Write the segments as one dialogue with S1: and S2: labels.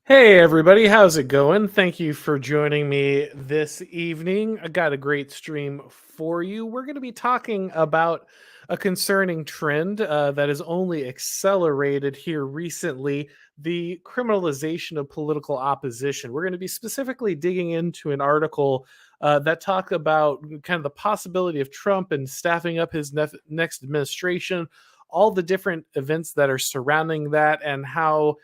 S1: Hey everybody, how's it going? Thank you for joining me this evening. I got a great stream for you. We're going to be talking about a concerning trend that has only accelerated here recently, the criminalization of political opposition. We're going to be specifically digging into an article that talked about kind of the possibility of Trump and staffing up his next administration, all the different events that are surrounding that, and how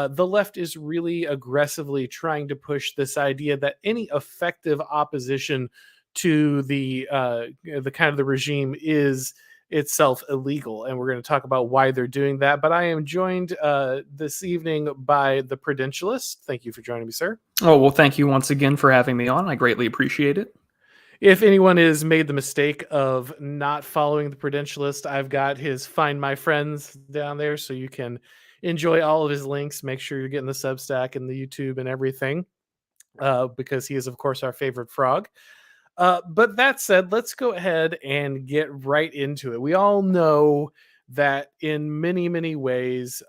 S1: the left is really aggressively trying to push this idea that any effective opposition to the kind of the regime is itself illegal, and we're going to talk about why they're doing that. But I am joined this evening by the Prudentialist. Thank you for joining me, sir.
S2: Oh, well, thank you once again for having me on. I greatly appreciate it.
S1: If anyone has made the mistake of not following the Prudentialist, I've got his Find My Friends down there, so you can enjoy all of his links. Make sure you're getting the Substack and the YouTube and everything, because he is, of course, our favorite frog. But that said, let's go ahead and get right into it. We all know that in many, many ways,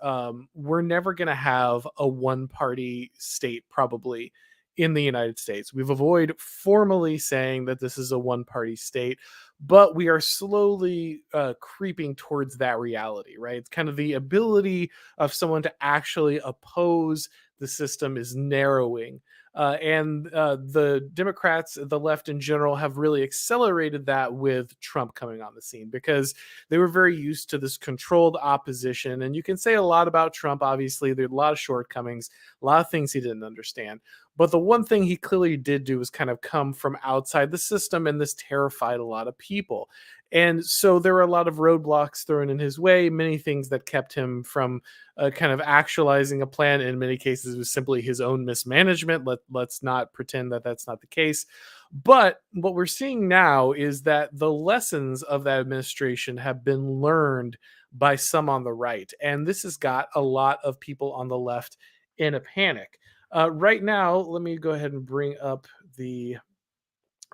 S1: we're never going to have a one party state, probably in the United States. We've avoided formally saying that this is a one party state, but we are slowly creeping towards that reality, right? It's kind of the ability of someone to actually oppose the system is narrowing, and the Democrats, the left in general, have really accelerated that with Trump coming on the scene because they were very used to this controlled opposition. And you can say a lot about Trump. Obviously, there are a lot of shortcomings, a lot of things he didn't understand. But the one thing he clearly did do was kind of come from outside the system, and this terrified a lot of people. And so there were a lot of roadblocks thrown in his way, many things that kept him from kind of actualizing a plan. In many cases, it was simply his own mismanagement. Let's not pretend that that's not the case. But what we're seeing now is that the lessons of that administration have been learned by some on the right. And this has got a lot of people on the left in a panic. Right now, let me go ahead and bring up the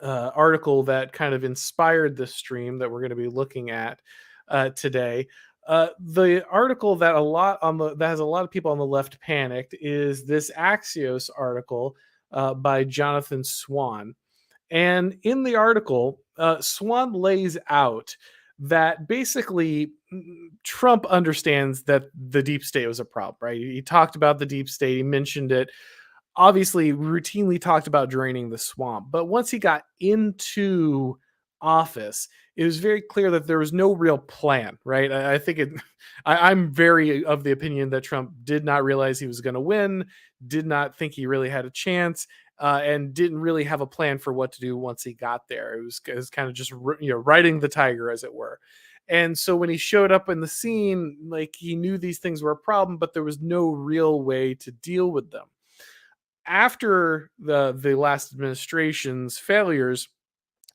S1: article that kind of inspired this stream that we're going to be looking at today. The article that that has a lot of people on the left panicked is this Axios article by Jonathan Swan. And in the article, Swan lays out that basically Trump understands that the deep state was a problem, right? He talked about the deep state, he mentioned it, obviously routinely talked about draining the swamp. But once he got into office, it was very clear that there was no real plan, right? I think I'm very of the opinion that Trump did not realize he was going to win, did not think he really had a chance, and didn't really have a plan for what to do once he got there. It was kind of just riding the tiger, as it were. And so when he showed up in the scene, like, he knew these things were a problem, but there was no real way to deal with them. After the last administration's failures,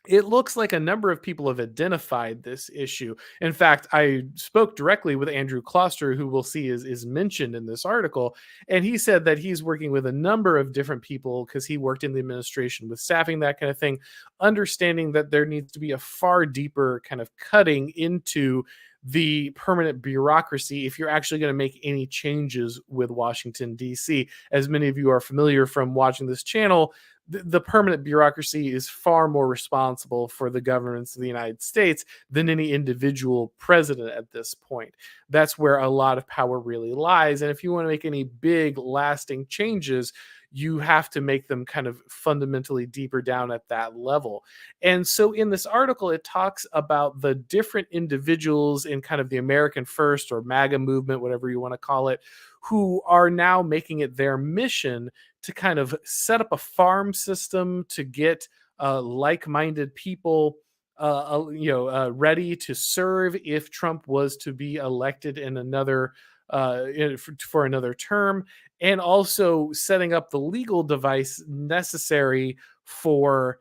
S1: it looks like a number of people have identified this issue. In fact, I spoke directly with Andrew Kloster, who we'll see is mentioned in this article, and he said that he's working with a number of different people because he worked in the administration with staffing, that kind of thing, understanding that there needs to be a far deeper kind of cutting into the permanent bureaucracy if you're actually going to make any changes with Washington, D.C. As many of you are familiar from watching this channel, the permanent bureaucracy is far more responsible for the governance of the United States than any individual president at this point. That's where a lot of power really lies. And if you want to make any big, lasting changes, you have to make them kind of fundamentally deeper down at that level. And so in this article, it talks about the different individuals in kind of the American First or MAGA movement, whatever you want to call it, who are now making it their mission to kind of set up a farm system to get like-minded people ready to serve if Trump was to be elected in another for another term, and also setting up the legal device necessary for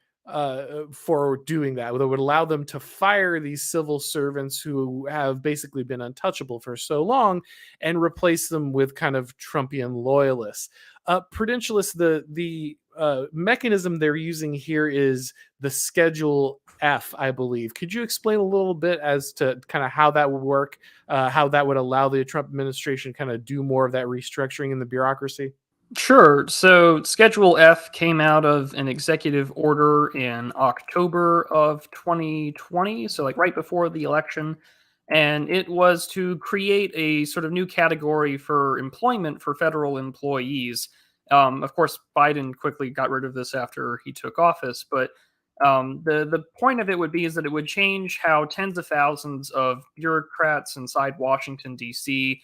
S1: doing that, that would allow them to fire these civil servants who have basically been untouchable for so long and replace them with kind of Trumpian loyalists. Prudentialist, the mechanism they're using here is the Schedule F, I believe. Could you explain a little bit as to kind of how that would work, how that would allow the Trump administration kind of do more of that restructuring in the bureaucracy?
S2: Sure. So Schedule F came out of an executive order in October of 2020, so like right before the election. And it was to create a sort of new category for employment for federal employees. Of course, Biden quickly got rid of this after he took office, but the point of it would be is that it would change how tens of thousands of bureaucrats inside Washington D.C.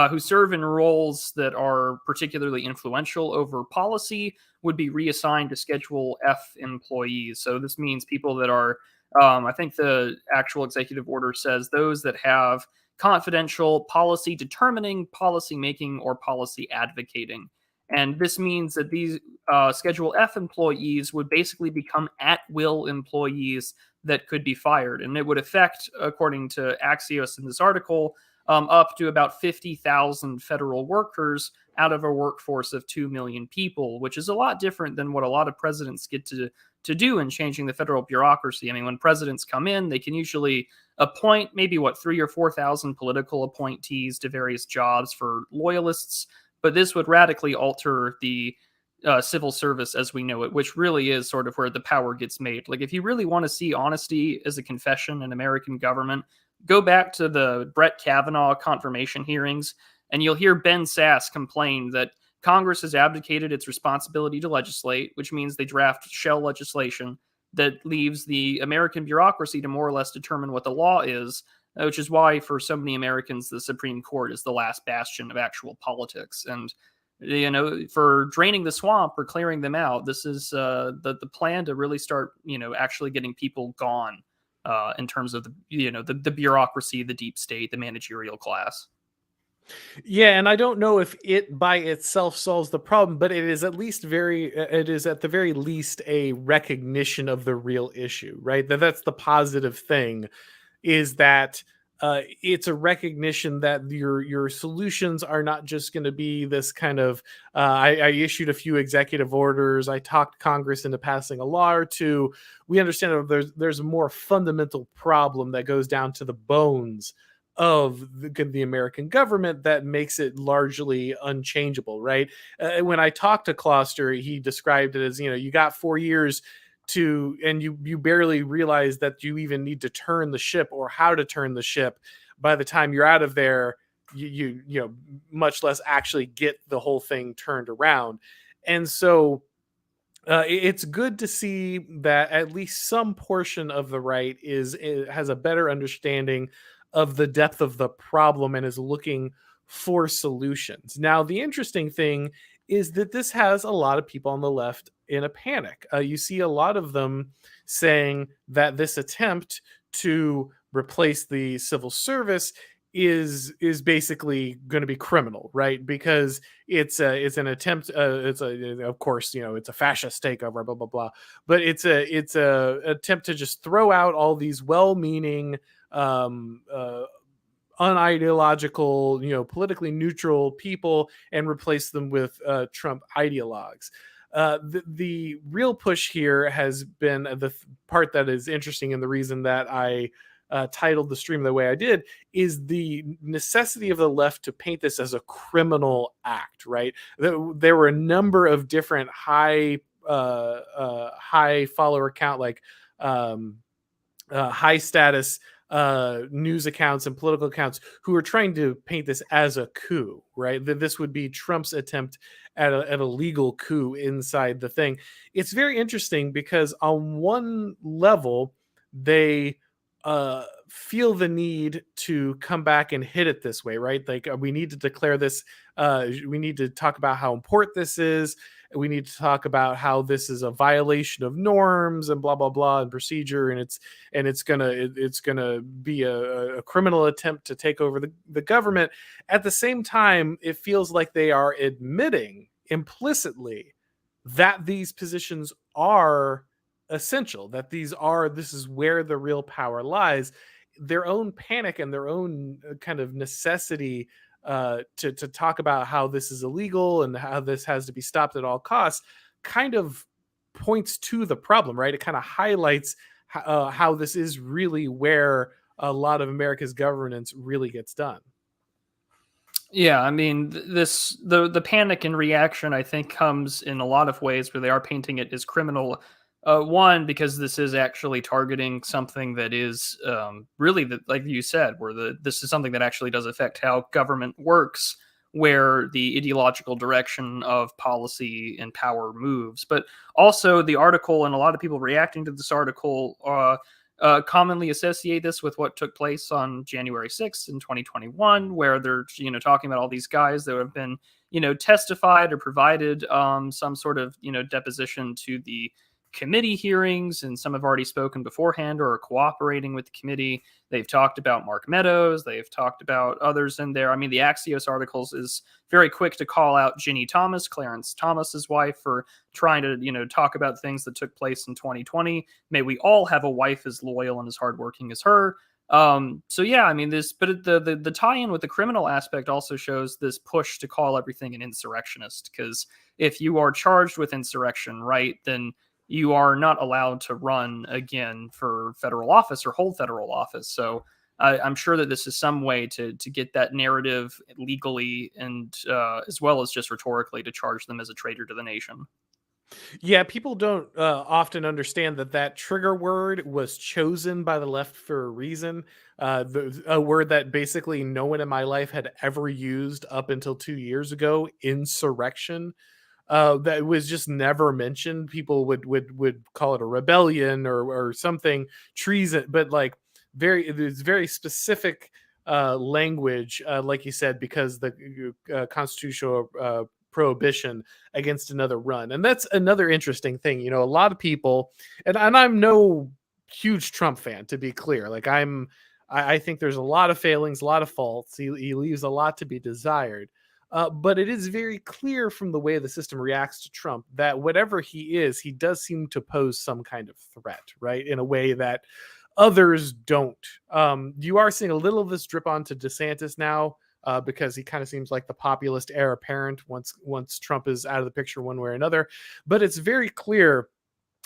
S2: Who serve in roles that are particularly influential over policy would be reassigned to Schedule F employees. So this means people that are, I think the actual executive order says those that have confidential policy determining, policy making, or policy advocating. And this means that these Schedule F employees would basically become at will employees that could be fired. And it would affect, according to Axios in this article, up to about 50,000 federal workers out of a workforce of 2 million people, which is a lot different than what a lot of presidents get to do in changing the federal bureaucracy. I mean, when presidents come in, they can usually appoint maybe what 3 or 4 thousand political appointees to various jobs for loyalists, but this would radically alter the civil service as we know it, which really is sort of where the power gets made. Like, if you really want to see honesty as a confession in American government, go back to the Brett Kavanaugh confirmation hearings, and you'll hear Ben Sass complain that Congress has abdicated its responsibility to legislate, which means they draft shell legislation that leaves the American bureaucracy to more or less determine what the law is, which is why for so many Americans, the Supreme Court is the last bastion of actual politics. And for draining the swamp or clearing them out, this is the plan to really start, actually getting people gone in terms of the bureaucracy, the deep state, the managerial class.
S1: Yeah, and I don't know if it by itself solves the problem, but it is at the very least a recognition of the real issue, right? That's the positive thing, is that it's a recognition that your solutions are not just going to be this kind of I issued a few executive orders, I talked Congress into passing a law or two. We understand that there's a more fundamental problem that goes down to the bones of the American government that makes it largely unchangeable, right? When I talked to Kloster, he described it as, you got 4 years and you barely realize that you even need to turn the ship or how to turn the ship. By the time you're out of there, you much less actually get the whole thing turned around. And so it's good to see that at least some portion of the right has a better understanding of the depth of the problem and is looking for solutions. Now, the interesting thing is that this has a lot of people on the left in a panic. You see a lot of them saying that this attempt to replace the civil service is basically going to be criminal, right? Because it's an attempt. Of course, it's a fascist takeover, blah blah blah. But it's a attempt to just throw out all these well-meaning, um, uh, unideological, politically neutral people and replace them with Trump ideologues. The real push here has been part that is interesting, and the reason that I titled the stream the way I did is the necessity of the left to paint this as a criminal act. Right? There were a number of different high follower count, like um, high status news accounts and political accounts who are trying to paint this as a coup, right? That this would be Trump's attempt at a legal coup inside the thing. It's very interesting because on one level, they feel the need to come back and hit it this way, right? Like, we need to declare this. We need to talk about how important this is. We need to talk about how this is a violation of norms and blah blah blah and procedure, and it's gonna be a criminal attempt to take over the government. At the same time, it feels like they are admitting implicitly that these positions are essential, that this is where the real power lies. Their own panic and their own kind of necessity to talk about how this is illegal and how this has to be stopped at all costs kind of points to the problem, right? It kind of highlights how this is really where a lot of America's governance really gets done.
S2: Yeah, I mean, the panic and reaction I think comes in a lot of ways where they are painting it as criminal. One, because this is actually targeting something that is really, like you said, where this is something that actually does affect how government works, where the ideological direction of policy and power moves. But also, the article and a lot of people reacting to this article commonly associate this with what took place on January 6th in 2021, where they're talking about all these guys that have been testified or provided some sort of deposition to the committee hearings, and some have already spoken beforehand or are cooperating with the committee. They've talked about Mark Meadows. They've talked about others in there. I mean, the Axios articles is very quick to call out Ginny Thomas, Clarence Thomas's wife, for trying to talk about things that took place in 2020. May we all have a wife as loyal and as hardworking as her. So yeah, I mean this, but the tie-in with the criminal aspect also shows this push to call everything an insurrectionist. Because if you are charged with insurrection, right, then you are not allowed to run again for federal office or hold federal office. So I'm sure that this is some way to get that narrative legally and as well as just rhetorically to charge them as a traitor to the nation.
S1: Yeah, people don't often understand that that trigger word was chosen by the left for a reason. A word that basically no one in my life had ever used up until 2 years ago, insurrection. That was just never mentioned. People would call it a rebellion or something, treason, but like there's very specific language, like you said, because the constitutional prohibition against another run, and that's another interesting thing. A lot of people, and I'm no huge Trump fan, to be clear. Like I think there's a lot of failings, a lot of faults. He leaves a lot to be desired, but it is very clear from the way the system reacts to Trump that whatever he is, he does seem to pose some kind of threat, right? In a way that others don't. You are seeing a little of this drip onto DeSantis now, because he kind of seems like the populist heir apparent once Trump is out of the picture one way or another. But it's very clear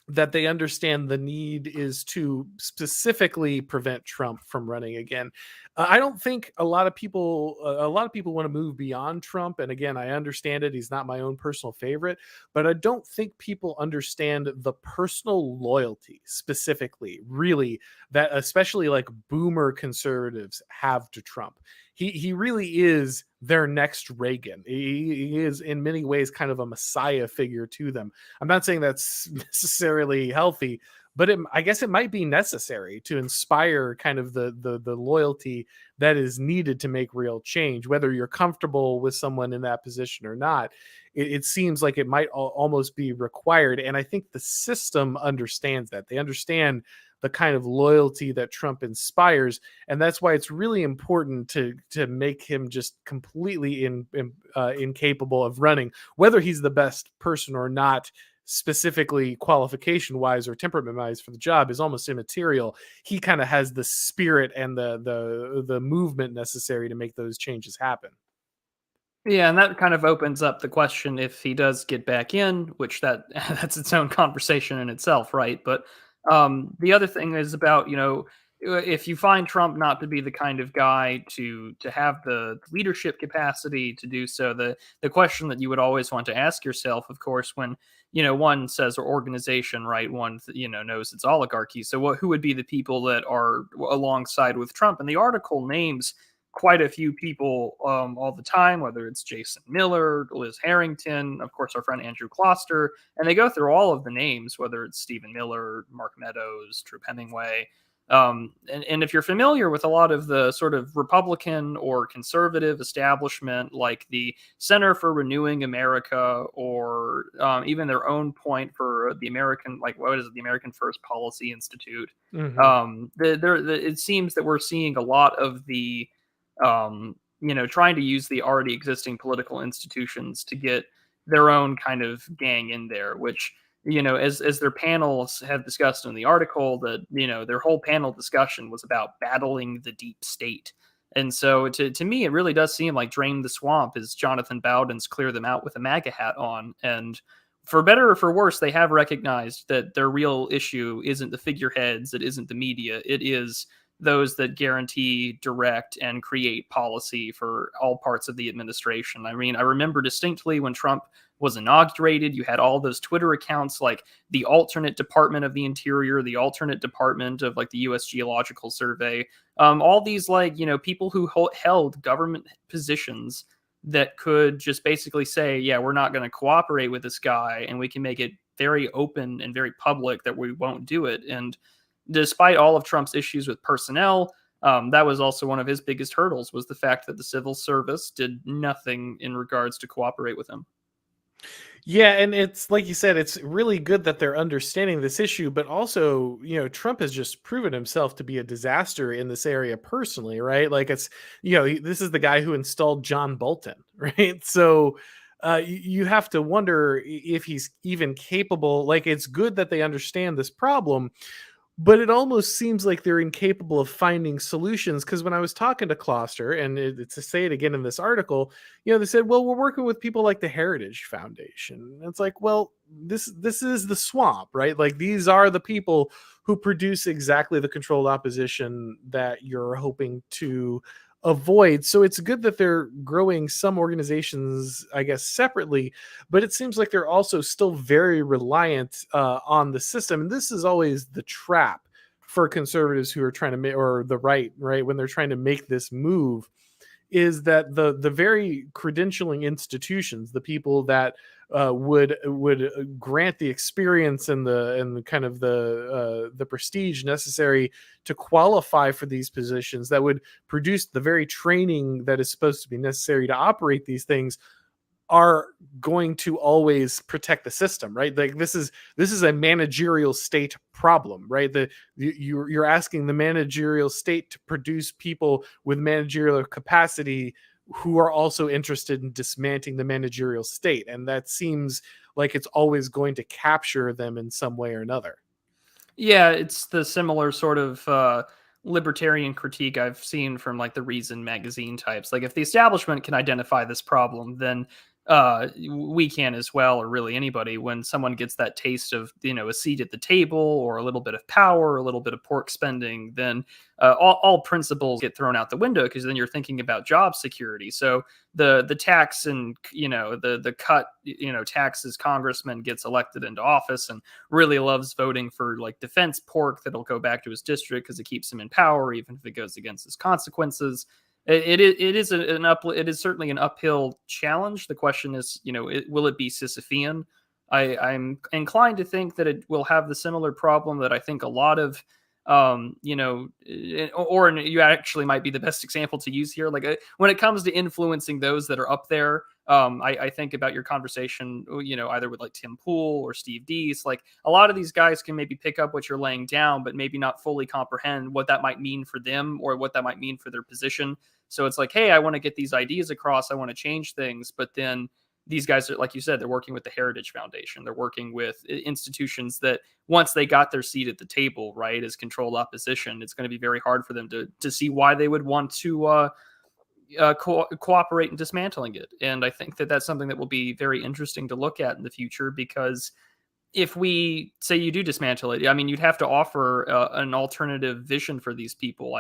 S1: that they understand the need is to specifically prevent Trump from running again. I don't think a lot of people want to move beyond Trump. And again, I understand it. He's not my own personal favorite, but I don't think people understand the personal loyalty specifically, really, that especially like boomer conservatives have to Trump. He really is their next Reagan. He is in many ways kind of a messiah figure to them. I'm not saying that's necessarily healthy, but I guess it might be necessary to inspire kind of the loyalty that is needed to make real change, whether you're comfortable with someone in that position or not. It seems like it might almost be required, and I think the system understands that. They understand the kind of loyalty that Trump inspires, and that's why it's really important to make him just completely incapable of running, whether he's the best person or not. Specifically qualification wise or temperament wise for the job is almost immaterial. He kind of has the spirit and the movement necessary to make those changes happen.
S2: Yeah, and that kind of opens up the question if he does get back in, which that's its own conversation in itself, right? But the other thing is about if you find Trump not to be the kind of guy to have the leadership capacity to do so, the question that you would always want to ask yourself, of course, when one says or organization, right? One knows it's oligarchy. So who would be the people that are alongside with Trump? And the article names quite a few people all the time, whether it's Jason Miller, Liz Harrington, of course, our friend Andrew Kloster, and they go through all of the names, whether it's Stephen Miller, Mark Meadows, Troop Hemingway. And if you're familiar with a lot of the sort of Republican or conservative establishment, like the Center for Renewing America, or even their own point for the American, like what is it, the American First Policy Institute,
S1: Hmm.
S2: it seems that we're seeing a lot of the trying to use the already existing political institutions to get their own kind of gang in there, which, as their panels have discussed in the article, that, their whole panel discussion was about battling the deep state. And so to me, it really does seem like Drain the Swamp is Jonathan Bowden's Clear Them Out with a MAGA hat on. And for better or for worse, they have recognized that their real issue isn't the figureheads, it isn't the media, it is those that guarantee, direct, and create policy for all parts of the administration. I mean, I remember distinctly when Trump was inaugurated, you had all those Twitter accounts like the alternate Department of the Interior, the alternate Department of like the US Geological Survey, all these like, people who held government positions that could just basically say, yeah, we're not going to cooperate with this guy, and we can make it very open and very public that we won't do it. And despite all of Trump's issues with personnel, that was also one of his biggest hurdles, was the fact that the civil service did nothing in regards to cooperate with him.
S1: Yeah, and it's like you said, it's really good that they're understanding this issue, but also, Trump has just proven himself to be a disaster in this area personally, right? Like it's, this is the guy who installed John Bolton, right? So you have to wonder if he's even capable. Like it's good that they understand this problem, but it almost seems like they're incapable of finding solutions. Because when I was talking to Kloster, and to say it again in this article, they said, "Well, we're working with people like the Heritage Foundation." And it's like, well, this is the swamp, right? Like these are the people who produce exactly the controlled opposition that you're hoping to avoid. So it's good that they're growing some organizations, I guess, separately, but it seems like they're also still very reliant on the system. And this is always the trap for conservatives who are trying to make, or the right, when they're trying to make this move, is that the very credentialing institutions, the people that would grant the experience and the kind of the prestige necessary to qualify for these positions, that would produce the very training that is supposed to be necessary to operate these things, are going to always protect the system, right? Like this is a managerial state problem, right? You're asking the managerial state to produce people with managerial capacity who are also interested in dismantling the managerial state, and that seems like it's always going to capture them in some way or another.
S2: Yeah, it's the similar sort of libertarian critique I've seen from like the Reason magazine types. Like, if the establishment can identify this problem, then we can as well, or really anybody. When someone gets that taste of a seat at the table, or a little bit of power, or a little bit of pork spending, then all principles get thrown out the window, because then you're thinking about job security. So the tax and the cut taxes congressman gets elected into office and really loves voting for like defense pork that'll go back to his district because it keeps him in power, even if it goes against his consequences. It is certainly an uphill challenge. The question is, will it be Sisyphean? I'm inclined to think that it will have the similar problem that I think a lot of or you actually might be the best example to use here. Like when it comes to influencing those that are up there, I think about your conversation, either with like Tim Pool or Steve Deese. Like a lot of these guys can maybe pick up what you're laying down, but maybe not fully comprehend what that might mean for them or what that might mean for their position. So it's like, hey, I want to get these ideas across. I want to change things. But then these guys are, like you said, they're working with the Heritage Foundation. They're working with institutions that once they got their seat at the table, right, as controlled opposition, it's going to be very hard for them to see why they would want to cooperate in dismantling it. And I think that that's something that will be very interesting to look at in the future, because if we say you do dismantle it, I mean, you'd have to offer an alternative vision for these people.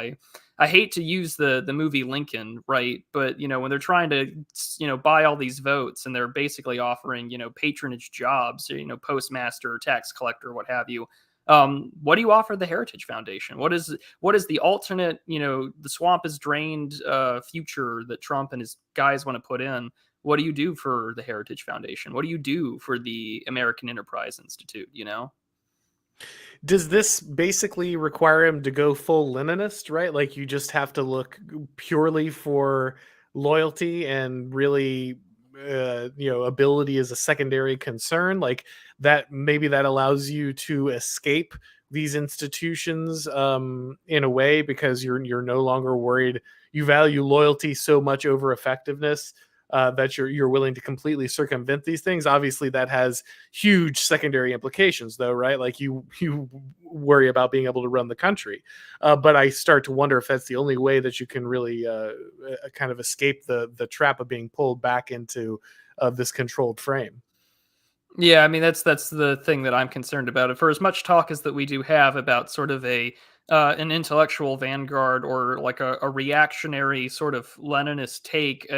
S2: I hate to use the movie Lincoln, right? But when they're trying to buy all these votes, and they're basically offering patronage jobs, postmaster, tax collector, what have you. What do you offer the Heritage Foundation? What is the alternate? The swamp is drained future that Trump and his guys want to put in. What do you do for the Heritage Foundation? What do you do for the American Enterprise Institute?
S1: Does this basically require him to go full Leninist, right? Like you just have to look purely for loyalty, and really, ability is a secondary concern. Like that, maybe that allows you to escape these institutions in a way, because you're no longer worried. You value loyalty so much over effectiveness, that you're willing to completely circumvent these things. Obviously, that has huge secondary implications, though, right? Like you worry about being able to run the country, but I start to wonder if that's the only way that you can really kind of escape the trap of being pulled back into this controlled frame.
S2: Yeah, I mean that's the thing that I'm concerned about. For as much talk as that we do have about sort of a an intellectual vanguard or like a reactionary sort of Leninist take.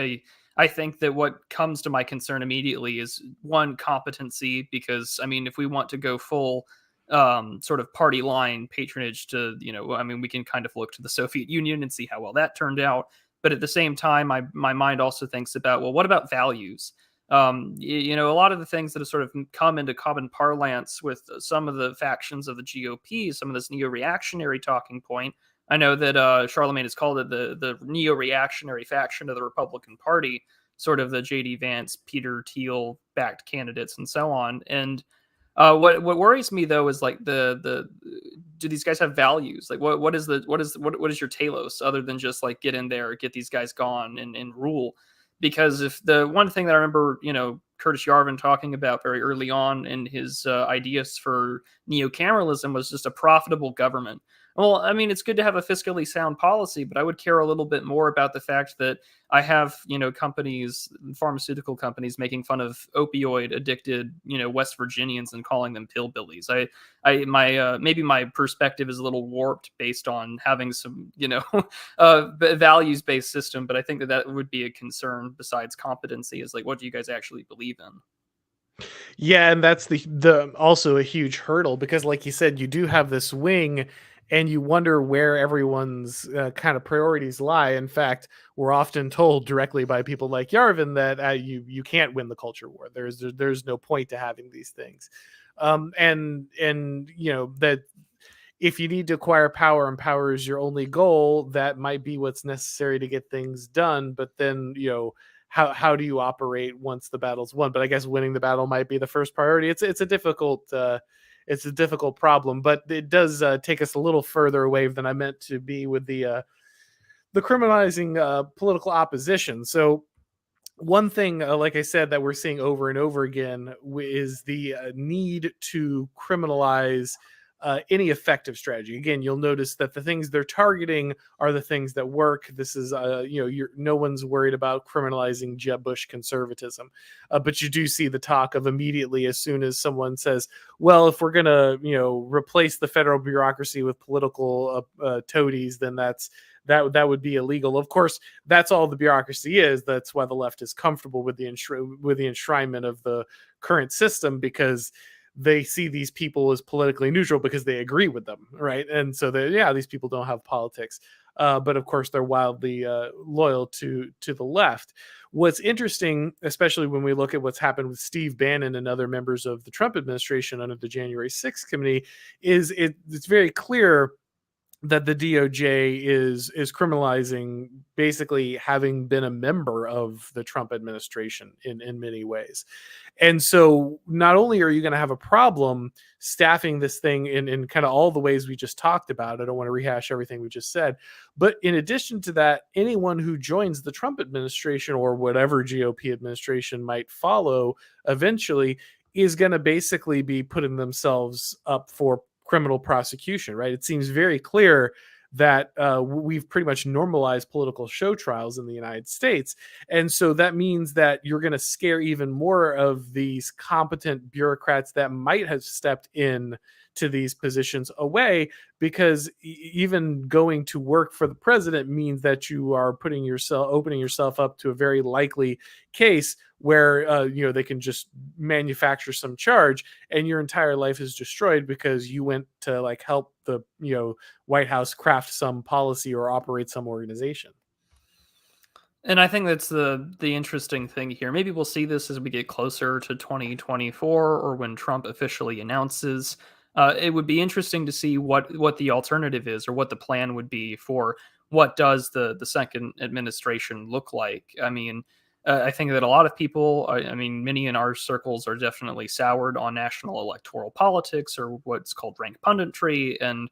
S2: I think that what comes to my concern immediately is one, competency, because I mean, if we want to go full sort of party line patronage to, I mean, we can kind of look to the Soviet Union and see how well that turned out. But at the same time, my mind also thinks about, well, what about values? A lot of the things that have sort of come into common parlance with some of the factions of the GOP, some of this neo-reactionary talking point. I know that Charlemagne has called it the neo-reactionary faction of the Republican Party, sort of the J.D. Vance, Peter Thiel backed candidates, and so on. And what worries me though is like the do these guys have values? Like what is your telos other than just like get in there, get these guys gone and rule? Because if the one thing that I remember, Curtis Yarvin talking about very early on in his ideas for neo-cameralism was just a profitable government. Well, I mean, it's good to have a fiscally sound policy, but I would care a little bit more about the fact that I have, companies, pharmaceutical companies making fun of opioid addicted, West Virginians and calling them pillbillies. Maybe my perspective is a little warped based on having some, values based system, but I think that would be a concern besides competency is like, what do you guys actually believe in?
S1: Yeah, and that's the also a huge hurdle because, like you said, you do have this wing, and you wonder where everyone's kind of priorities lie. In fact, we're often told directly by people like Yarvin that you can't win the culture war. There's no point to having these things, and that if you need to acquire power and power is your only goal, that might be what's necessary to get things done. But then, how do you operate once the battle's won? But I guess winning the battle might be the first priority. It's a difficult problem, but it does take us a little further away than I meant to be with the criminalizing political opposition. So one thing, like I said, that we're seeing over and over again is the need to criminalize any effective strategy. Again, you'll notice that the things they're targeting are the things that work. This is, no one's worried about criminalizing Jeb Bush conservatism, but you do see the talk of immediately as soon as someone says, "Well, if we're gonna, replace the federal bureaucracy with political toadies, then that would be illegal." Of course, that's all the bureaucracy is. That's why the left is comfortable with the enshrinement of the current system, because they see these people as politically neutral because they agree with them, right? And so these people don't have politics, but of course they're wildly loyal to the left. What's interesting, especially when we look at what's happened with Steve Bannon and other members of the Trump administration under the January 6th committee, is it's very clear that the DOJ is criminalizing basically having been a member of the Trump administration in many ways. And so not only are you going to have a problem staffing this thing in kind of all the ways we just talked about, I don't want to rehash everything we just said, but in addition to that, anyone who joins the Trump administration or whatever GOP administration might follow eventually is going to basically be putting themselves up for criminal prosecution, right? It seems very clear that we've pretty much normalized political show trials in the United States. And so that means that you're going to scare even more of these competent bureaucrats that might have stepped in to these positions away, because even going to work for the president means that you are opening yourself up to a very likely case where they can just manufacture some charge and your entire life is destroyed because you went to like help the White House craft some policy or operate some organization.
S2: And I think that's the interesting thing here. Maybe we'll see this as we get closer to 2024 or when Trump officially announces. It would be interesting to see what the alternative is or what the plan would be for what does the second administration look like. I mean, I think that a lot of people, I mean, many in our circles are definitely soured on national electoral politics or what's called rank punditry. And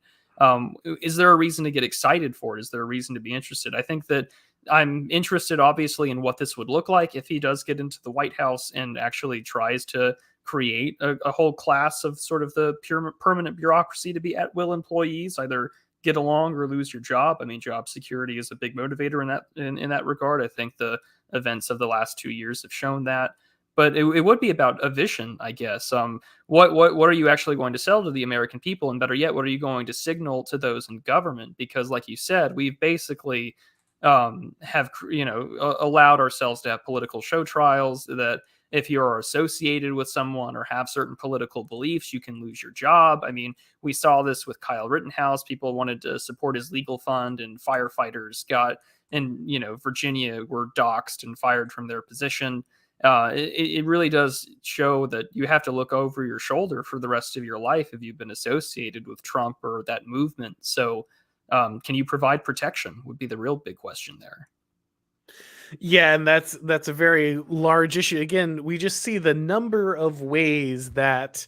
S2: is there a reason to get excited for it? Is there a reason to be interested? I think that I'm interested, obviously, in what this would look like if he does get into the White House and actually tries to create a whole class of sort of the pure permanent bureaucracy to be at will employees, either get along or lose your job. I mean, job security is a big motivator in that regard. I think the events of the last 2 years have shown that. but it would be about a vision, I guess. What are you actually going to sell to the American people, and better yet, what are you going to signal to those in government? Because, like you said, we've basically have allowed ourselves to have political show trials that if you're associated with someone or have certain political beliefs, you can lose your job. I mean, we saw this with Kyle Rittenhouse. People wanted to support his legal fund, and firefighters got in, Virginia were doxxed and fired from their position. It really does show that you have to look over your shoulder for the rest of your life if you've been associated with Trump or that movement. So, can you provide protection? Would be the real big question there.
S1: Yeah, and that's a very large issue. Again, we just see the number of ways that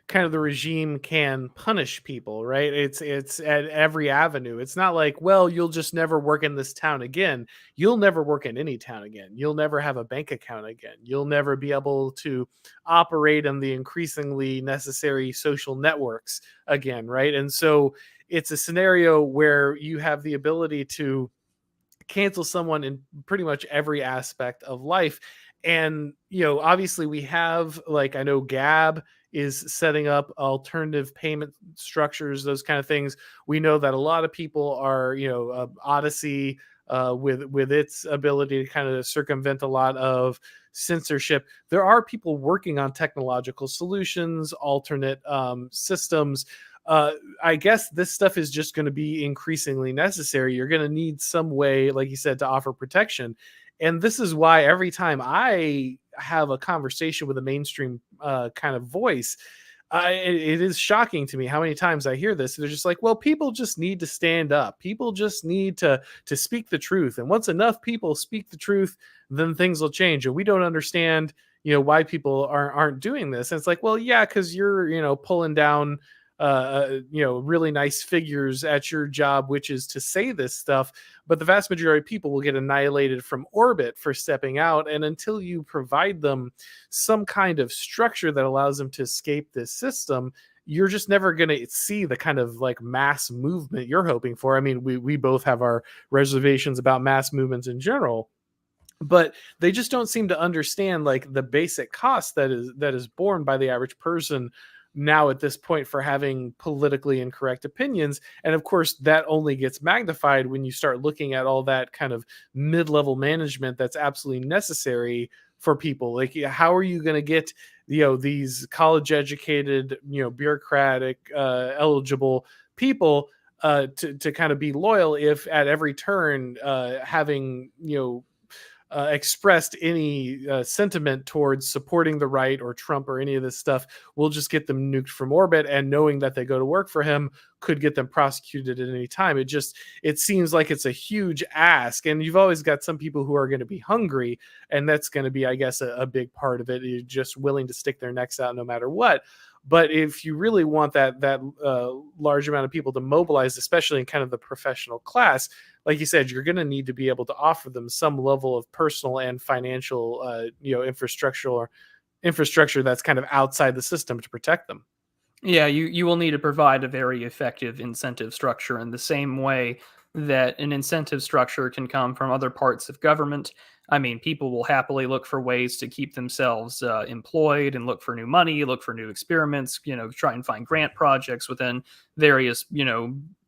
S1: kind of the regime can punish people, right? It's at every avenue. It's not like, well, you'll just never work in this town again. You'll never work in any town again. You'll never have a bank account again. You'll never be able to operate in the increasingly necessary social networks again, right? And so it's a scenario where you have the ability to cancel someone in pretty much every aspect of life. And obviously we have, like, I know Gab is setting up alternative payment structures, those kind of things. We know that a lot of people are, Odyssey, with its ability to kind of circumvent a lot of censorship. There are people working on technological solutions, alternate systems. I guess this stuff is just going to be increasingly necessary. You're going to need some way, like you said, to offer protection. And this is why every time I have a conversation with a mainstream kind of voice, it is shocking to me how many times I hear this. They're just like, well, people just need to stand up. People just need to speak the truth. And once enough people speak the truth, then things will change. And we don't understand, why people aren't doing this. And it's like, well, yeah, because you're, pulling down really nice figures at your job, which is to say this stuff. But the vast majority of people will get annihilated from orbit for stepping out. And until you provide them some kind of structure that allows them to escape this system, you're just never going to see the kind of like mass movement you're hoping for. I mean, we both have our reservations about mass movements in general, but they just don't seem to understand like the basic cost that is borne by the average person now at this point for having politically incorrect opinions. And of course that only gets magnified when you start looking at all that kind of mid-level management that's absolutely necessary for people. Like, how are you going to get these college educated, bureaucratic eligible people to kind of be loyal if at every turn having expressed any sentiment towards supporting the right or Trump or any of this stuff will just get them nuked from orbit, and knowing that they go to work for him could get them prosecuted at any time. It seems like it's a huge ask, and you've always got some people who are going to be hungry, and that's going to be, I guess, a big part of it. You're just willing to stick their necks out no matter what. But if you really want that large amount of people to mobilize, especially in kind of the professional class, like you said, you're going to need to be able to offer them some level of personal and financial, infrastructure that's kind of outside the system to protect them.
S2: Yeah, you will need to provide a very effective incentive structure in the same way that an incentive structure can come from other parts of government. I mean, people will happily look for ways to keep themselves employed and look for new money, look for new experiments, try and find grant projects within various,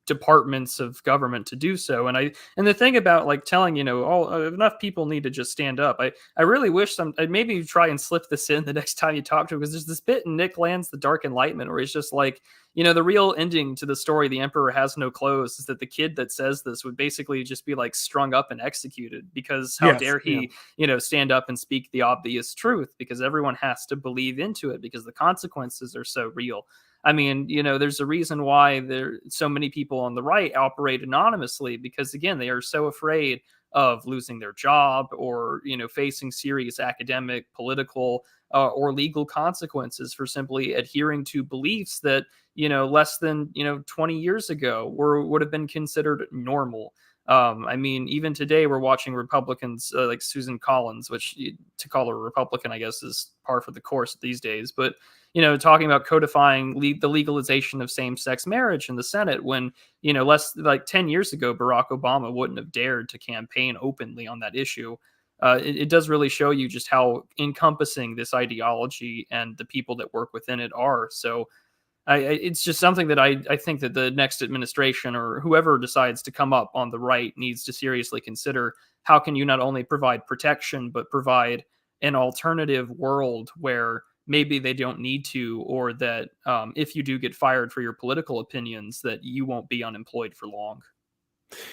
S2: departments of government to do so. And the thing about like telling, enough people need to just stand up. I really wish I'd maybe try and slip this in the next time you talk to him, because there's this bit in Nick Land's The Dark Enlightenment where he's just like, the real ending to the story, The Emperor Has No Clothes, is that the kid that says this would basically just be like strung up and executed, because how dare he, stand up and speak the obvious truth, because everyone has to believe into it because the consequences are so real. I mean, there's a reason why there so many people on the right operate anonymously, because again, they are so afraid of losing their job or, facing serious academic, political, or legal consequences for simply adhering to beliefs that, less than, 20 years ago would have been considered normal. I mean, even today we're watching Republicans like Susan Collins, which to call her a Republican, I guess, is par for the course these days. But, talking about codifying the legalization of same-sex marriage in the Senate when, less like 10 years ago, Barack Obama wouldn't have dared to campaign openly on that issue. it does really show you just how encompassing this ideology and the people that work within it are. So it's just something that I think that the next administration or whoever decides to come up on the right needs to seriously consider. How can you not only provide protection, but provide an alternative world where maybe they don't need to, or that if you do get fired for your political opinions, that you won't be unemployed for long.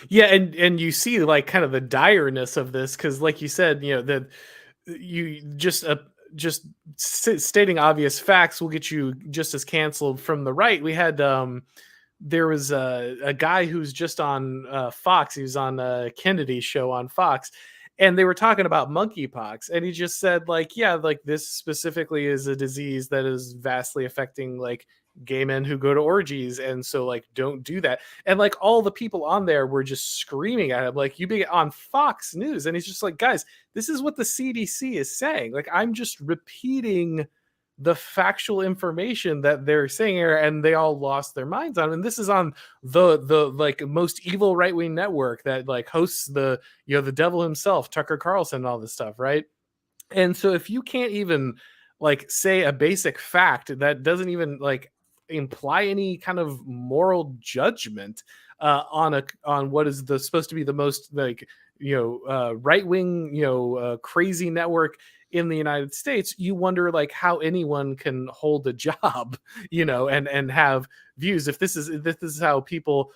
S1: Yeah, and you see like kind of the direness of this because, like you said, that you just stating obvious facts will get you just as canceled from the right. We had there was a guy who's just on Fox. He was on Kennedy's show on Fox, and they were talking about monkeypox, and he just said like, yeah, like this specifically is a disease that is vastly affecting like gay men who go to orgies, and so like don't do that. And like all the people on there were just screaming at him, like, you be on Fox News, and he's just like, guys, this is what the CDC is saying. Like, I'm just repeating the factual information that they're saying here, and they all lost their minds on it. And this is on the like most evil right wing network that like hosts the the devil himself, Tucker Carlson, and all this stuff, right? And so if you can't even like say a basic fact that doesn't even like imply any kind of moral judgment on what is the supposed to be the most like right wing crazy network in the United States, you wonder like how anyone can hold a job, and have views. If this is how people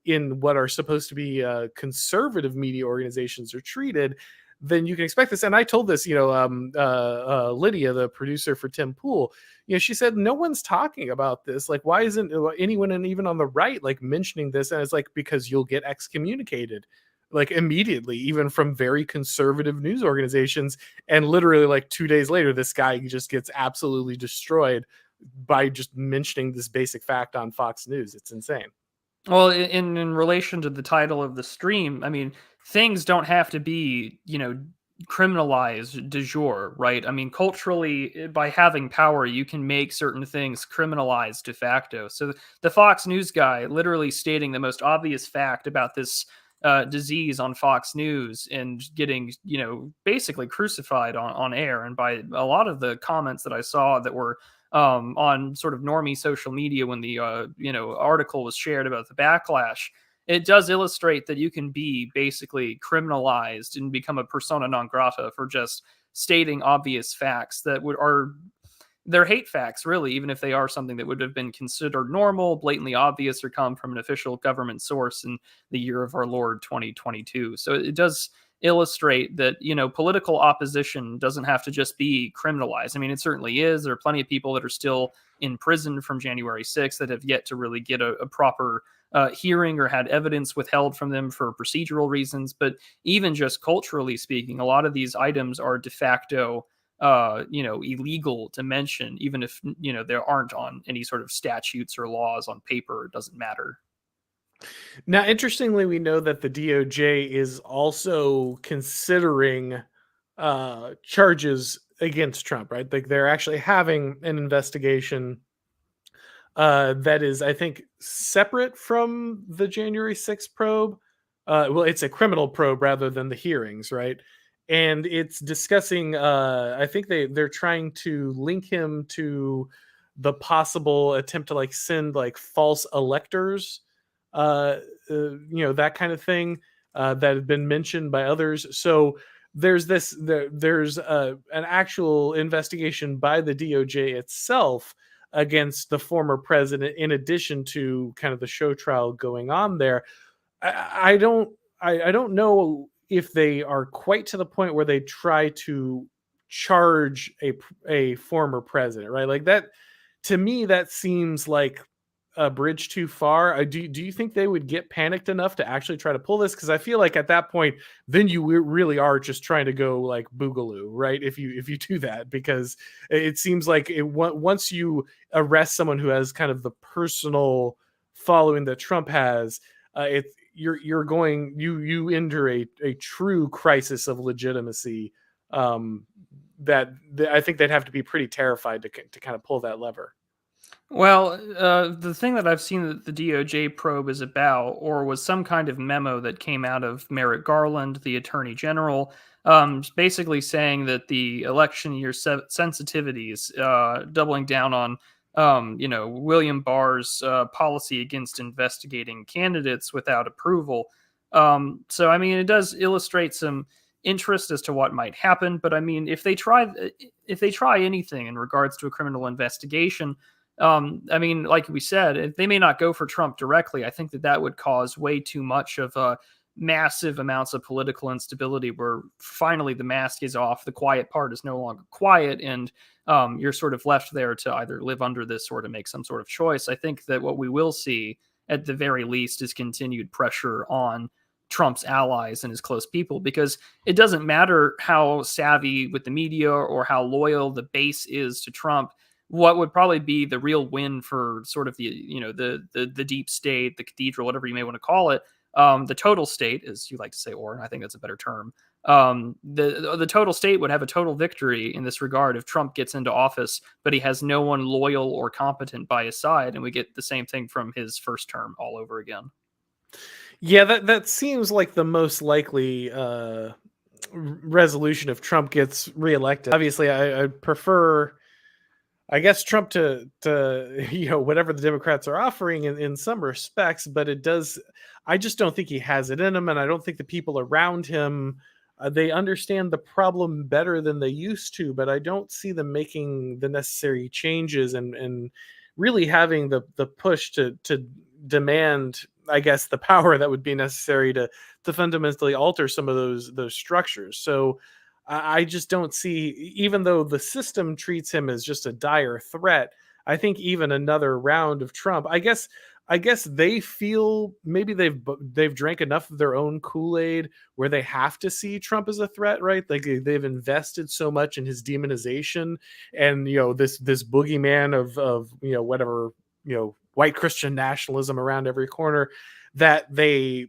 S1: in what are supposed to be conservative media organizations are treated, then you can expect this. And I told this, Lydia, the producer for Tim Pool, she said, no one's talking about this. Like, why isn't anyone, and even on the right, like mentioning this? And it's like, because you'll get excommunicated like immediately, even from very conservative news organizations. And literally like 2 days later, this guy just gets absolutely destroyed by just mentioning this basic fact on Fox News. It's insane.
S2: Well, in relation to the title of the stream, I mean, things don't have to be, criminalized de jure, right? I mean, culturally, by having power, you can make certain things criminalized de facto. So the Fox News guy literally stating the most obvious fact about this disease on Fox News and getting, basically crucified on air. And by a lot of the comments that I saw that were on sort of normie social media when the article was shared about the backlash, it does illustrate that you can be basically criminalized and become a persona non grata for just stating obvious facts that are they're hate facts, really, even if they are something that would have been considered normal, blatantly obvious, or come from an official government source in the year of our Lord 2022. So it does illustrate that, political opposition doesn't have to just be criminalized. I mean, it certainly is. There are plenty of people that are still in prison from January 6th that have yet to really get a proper hearing or had evidence withheld from them for procedural reasons. But even just culturally speaking, a lot of these items are de facto illegal to mention, even if there aren't on any sort of statutes or laws on paper. It doesn't matter.
S1: Now, interestingly, we know that the DOJ is also considering charges against Trump, right? Like they're actually having an investigation that is, I think, separate from the January 6th probe. Well, it's a criminal probe rather than the hearings, right? And it's discussing. I think they're trying to link him to the possible attempt to like send like false electors, that kind of thing that had been mentioned by others. So there's an actual investigation by the DOJ itself against the former president, in addition to kind of the show trial going on there. I don't I don't know if they are quite to the point where they try to charge a former president, right? Like that, to me, that seems like a bridge too far. Do you think they would get panicked enough to actually try to pull this? Because I feel like at that point, then you really are just trying to go like boogaloo, right? If you do that, because it seems like once you arrest someone who has kind of the personal following that Trump has, it's you're going you enter a true crisis of legitimacy. That I think they'd have to be pretty terrified to kind of pull that lever.
S2: Well, the thing that I've seen that the DOJ probe is about, or was some kind of memo that came out of Merrick Garland, the Attorney General, basically saying that the election year sensitivities, doubling down on William Barr's policy against investigating candidates without approval. So I mean, it does illustrate some interest as to what might happen. But I mean, if they try anything in regards to a criminal investigation, I mean, like we said, they may not go for Trump directly. I think that that would cause way too much of a massive amounts of political instability where finally the mask is off, the quiet part is no longer quiet, and you're sort of left there to either live under this or to make some sort of choice. I think that what we will see at the very least is continued pressure on Trump's allies and his close people, because it doesn't matter how savvy with the media or how loyal the base is to Trump. What would probably be the real win for sort of the deep state, the cathedral, whatever you may want to call it, the total state, as you like to say, Auron, I think that's a better term. The total state would have a total victory in this regard if Trump gets into office, but he has no one loyal or competent by his side, and we get the same thing from his first term all over again.
S1: Yeah, that seems like the most likely resolution if Trump gets reelected. Obviously, I prefer, I guess, Trump to whatever the Democrats are offering in some respects, but it does. I just don't think he has it in him, and I don't think the people around him they understand the problem better than they used to. But I don't see them making the necessary changes and really having the push to demand, I guess, the power that would be necessary to fundamentally alter some of those structures. So I just don't see, even though the system treats him as just a dire threat, I think even another round of Trump, I guess they feel maybe they've drank enough of their own Kool-Aid where they have to see Trump as a threat, right? Like they've invested so much in his demonization and this boogeyman of whatever, white Christian nationalism around every corner, that they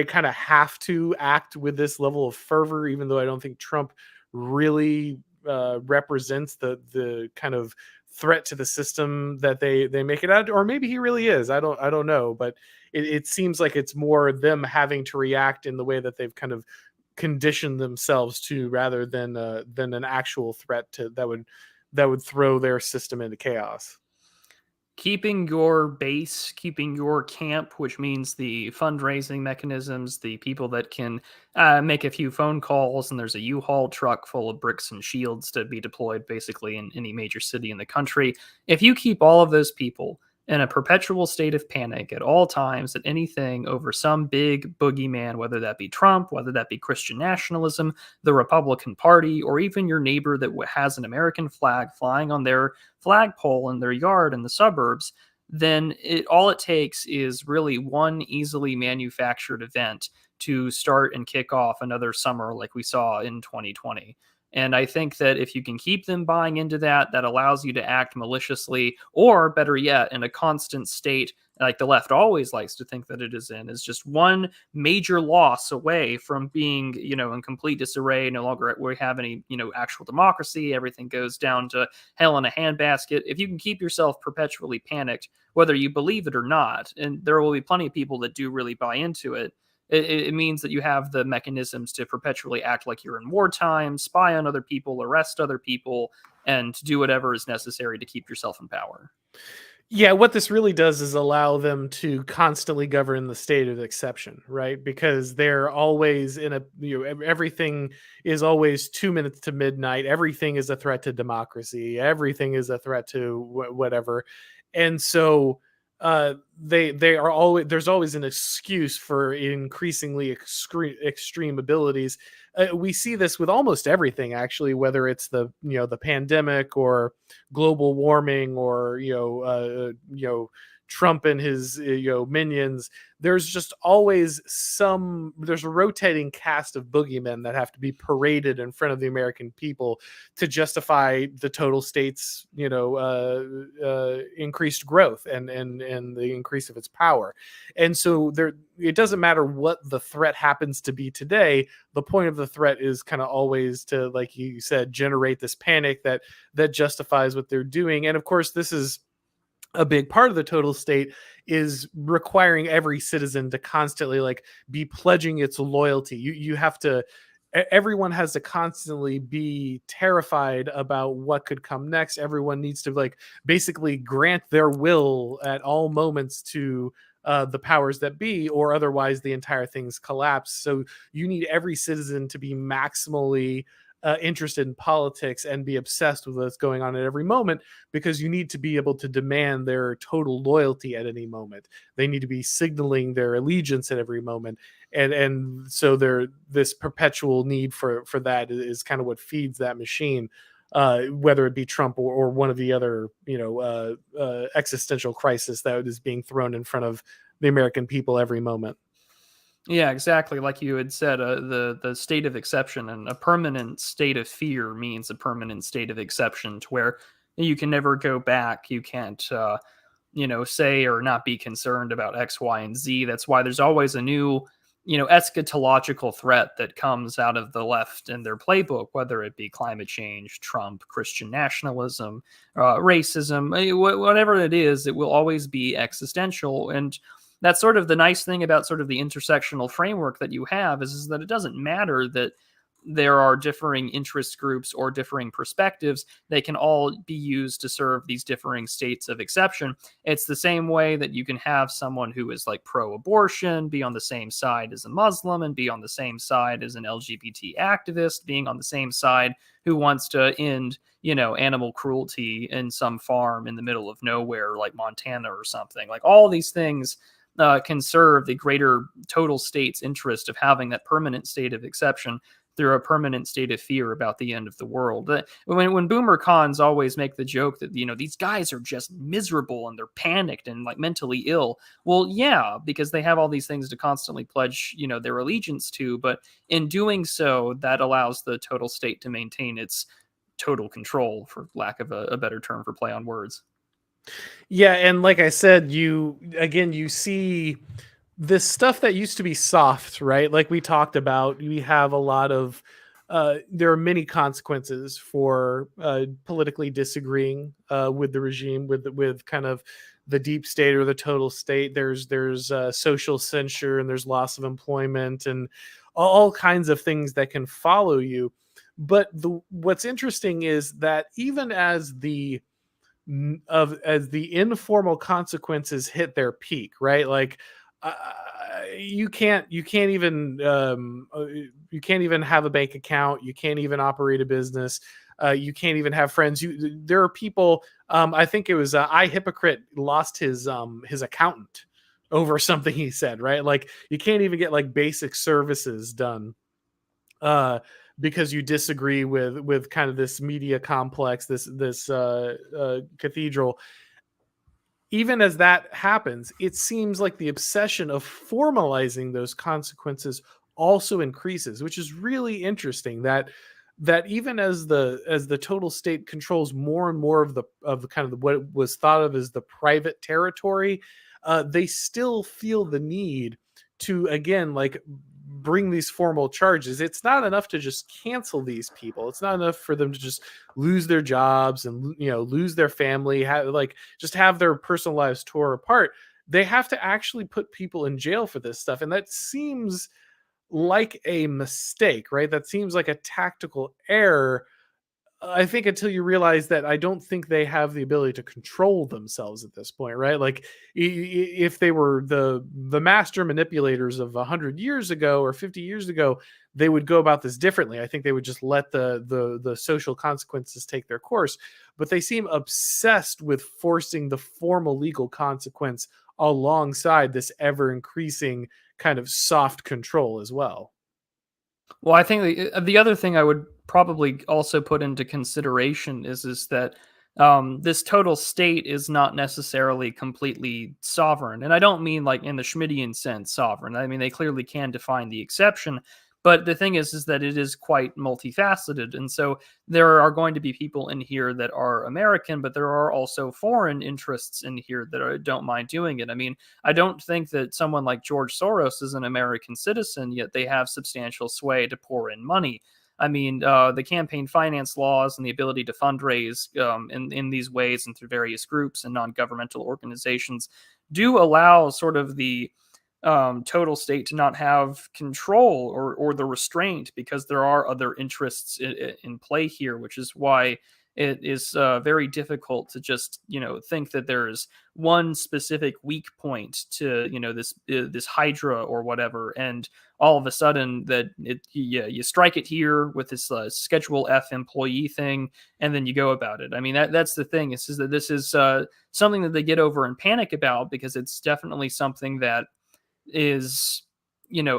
S1: kind of have to act with this level of fervor, even though I don't think Trump really represents the kind of threat to the system that they make it out, or maybe he really is. I don't know, but it seems like it's more them having to react in the way that they've kind of conditioned themselves to, rather than an actual threat to that would throw their system into chaos.
S2: Keeping your base, keeping your camp, which means the fundraising mechanisms, the people that can make a few phone calls, and there's a U-Haul truck full of bricks and shields to be deployed basically in any major city in the country. If you keep all of those people in a perpetual state of panic at all times, at anything over some big boogeyman, whether that be Trump, whether that be Christian nationalism, the Republican Party, or even your neighbor that has an American flag flying on their flagpole in their yard in the suburbs, then all it takes is really one easily manufactured event to start and kick off another summer like we saw in 2020. And I think that if you can keep them buying into that, that allows you to act maliciously, or better yet, in a constant state like the left always likes to think that it is in, is just one major loss away from being, in complete disarray. No longer we have any, actual democracy. Everything goes down to hell in a handbasket. If you can keep yourself perpetually panicked, whether you believe it or not, and there will be plenty of people that do really buy into it, it means that you have the mechanisms to perpetually act like you're in wartime, spy on other people, arrest other people, and do whatever is necessary to keep yourself in power.
S1: Yeah, what this really does is allow them to constantly govern the state of exception, right? Because they're always in a, everything is always 2 minutes to midnight. Everything is a threat to democracy. Everything is a threat to whatever. And so they are always, there's always an excuse for increasingly extreme abilities. We see this with almost everything, actually, whether it's the pandemic or global warming or Trump and his minions. There's just always there's a rotating cast of boogeymen that have to be paraded in front of the American people to justify the total state's increased growth and the increase of its power. And so it doesn't matter what the threat happens to be today. The point of the threat is kind of always to, like you said, generate this panic that justifies what they're doing. And of course, this is a big part of the total state, is requiring every citizen to constantly be pledging its loyalty. You have to everyone has to constantly be terrified about what could come next. Everyone needs to like basically grant their will at all moments to the powers that be, or otherwise the entire thing's collapse. So you need every citizen to be maximally interested in politics and be obsessed with what's going on at every moment, because you need to be able to demand their total loyalty at any moment. They need to be signaling their allegiance at every moment, and so there, this perpetual need for that is kind of what feeds that machine, whether it be Trump or one of the other existential crisis that is being thrown in front of the American people every moment.
S2: Yeah, exactly. Like you had said, the state of exception, and a permanent state of fear means a permanent state of exception, to where you can never go back. You can't, say or not be concerned about X, Y, and Z. That's why there's always a new, eschatological threat that comes out of the left in their playbook, whether it be climate change, Trump, Christian nationalism, racism, whatever it is. It will always be existential. And that's sort of the nice thing about sort of the intersectional framework that you have, is that it doesn't matter that there are differing interest groups or differing perspectives. They can all be used to serve these differing states of exception. It's the same way that you can have someone who is like pro-abortion be on the same side as a Muslim, and be on the same side as an LGBT activist, being on the same side who wants to end, animal cruelty in some farm in the middle of nowhere like Montana or something. Like, all these things can serve the greater total state's interest of having that permanent state of exception through a permanent state of fear about the end of the world. When boomer cons always make the joke that, these guys are just miserable and they're panicked and like mentally ill. Well, yeah, because they have all these things to constantly pledge, their allegiance to. But in doing so, that allows the total state to maintain its total control, for lack of a better term for play on words.
S1: Yeah, and like I said, you see this stuff that used to be soft, right? Like we talked about, we have a lot of there are many consequences for politically disagreeing with the regime, with kind of the deep state or the total state. There's social censure, and there's loss of employment, and all kinds of things that can follow you. But what's interesting is that even as the informal consequences hit their peak, right? Like uh, you can't even have a bank account, you can't even operate a business, you can't even have friends. There are people. I think it was I Hypocrite lost his accountant over something he said, right? Like you can't even get like basic services done uh, because you disagree with kind of this media complex, this cathedral. Even as that happens, it seems like the obsession of formalizing those consequences also increases, which is really interesting. That even as the total state controls more and more of the kind of what was thought of as the private territory, they still feel the need to again like bring these formal charges. It's not enough to just cancel these people. It's not enough for them to just lose their jobs and lose their family, like just have their personal lives tore apart. They have to actually put people in jail for this stuff, and that seems like a mistake, right? That seems like a tactical error. I think until you realize that I don't think they have the ability to control themselves at this point, right? Like if they were the master manipulators of 100 years ago or 50 years ago, they would go about this differently. I think they would just let the social consequences take their course, but they seem obsessed with forcing the formal legal consequence alongside this ever increasing kind of soft control as well.
S2: Well, I think the other thing I would probably also put into consideration is that this total state is not necessarily completely sovereign, and I don't mean like in the Schmittian sense sovereign. I mean they clearly can define the exception, but the thing is that it is quite multifaceted, and so there are going to be people in here that are American, but there are also foreign interests in here that don't mind doing it. I mean, I don't think that someone like George Soros is an American citizen, yet they have substantial sway to pour in money. I mean, the campaign finance laws and the ability to fundraise in these ways and through various groups and non governmental organizations do allow sort of the total state to not have control or the restraint, because there are other interests in play here, which is why it is very difficult to just think that there's one specific weak point to this hydra or whatever, and all of a sudden that you strike it here with this Schedule F employee thing, and then you go about it. I mean, that's the thing, is that this is something that they get over and panic about, because it's definitely something that is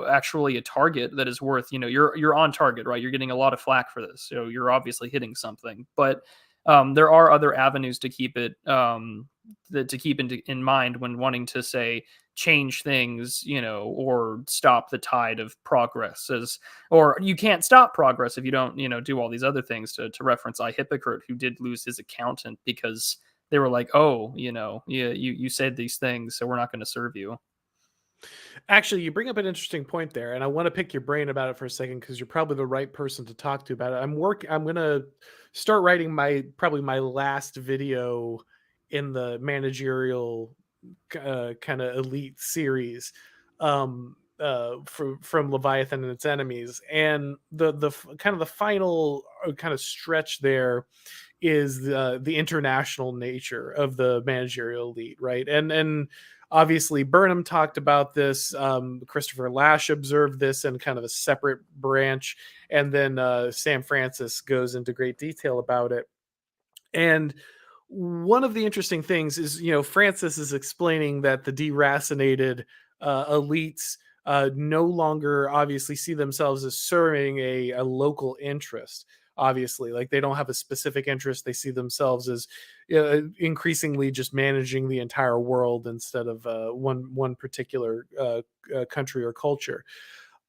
S2: actually a target that is worth, you're on target, right? You're getting a lot of flack for this, so you're obviously hitting something. But there are other avenues to keep it to keep in mind when wanting to say change things, or stop the tide of progress. Or you can't stop progress if you don't do all these other things, to reference I Hypocrite, who did lose his accountant because they were like, oh, you said these things, so we're not going to serve you.
S1: Actually, you bring up an interesting point there, and I want to pick your brain about it for a second because you're probably the right person to talk to about it. I'm gonna start writing probably my last video in the managerial kind of elite series, from Leviathan and its enemies, and kind of the final kind of stretch there is the international nature of the managerial elite, right? And obviously Burnham talked about this. Christopher Lasch observed this in kind of a separate branch, and then Sam Francis goes into great detail about it. And one of the interesting things is, Francis is explaining that the deracinated elites no longer obviously see themselves as serving a local interest. Obviously, like they don't have a specific interest. They see themselves as increasingly just managing the entire world instead of one particular country or culture.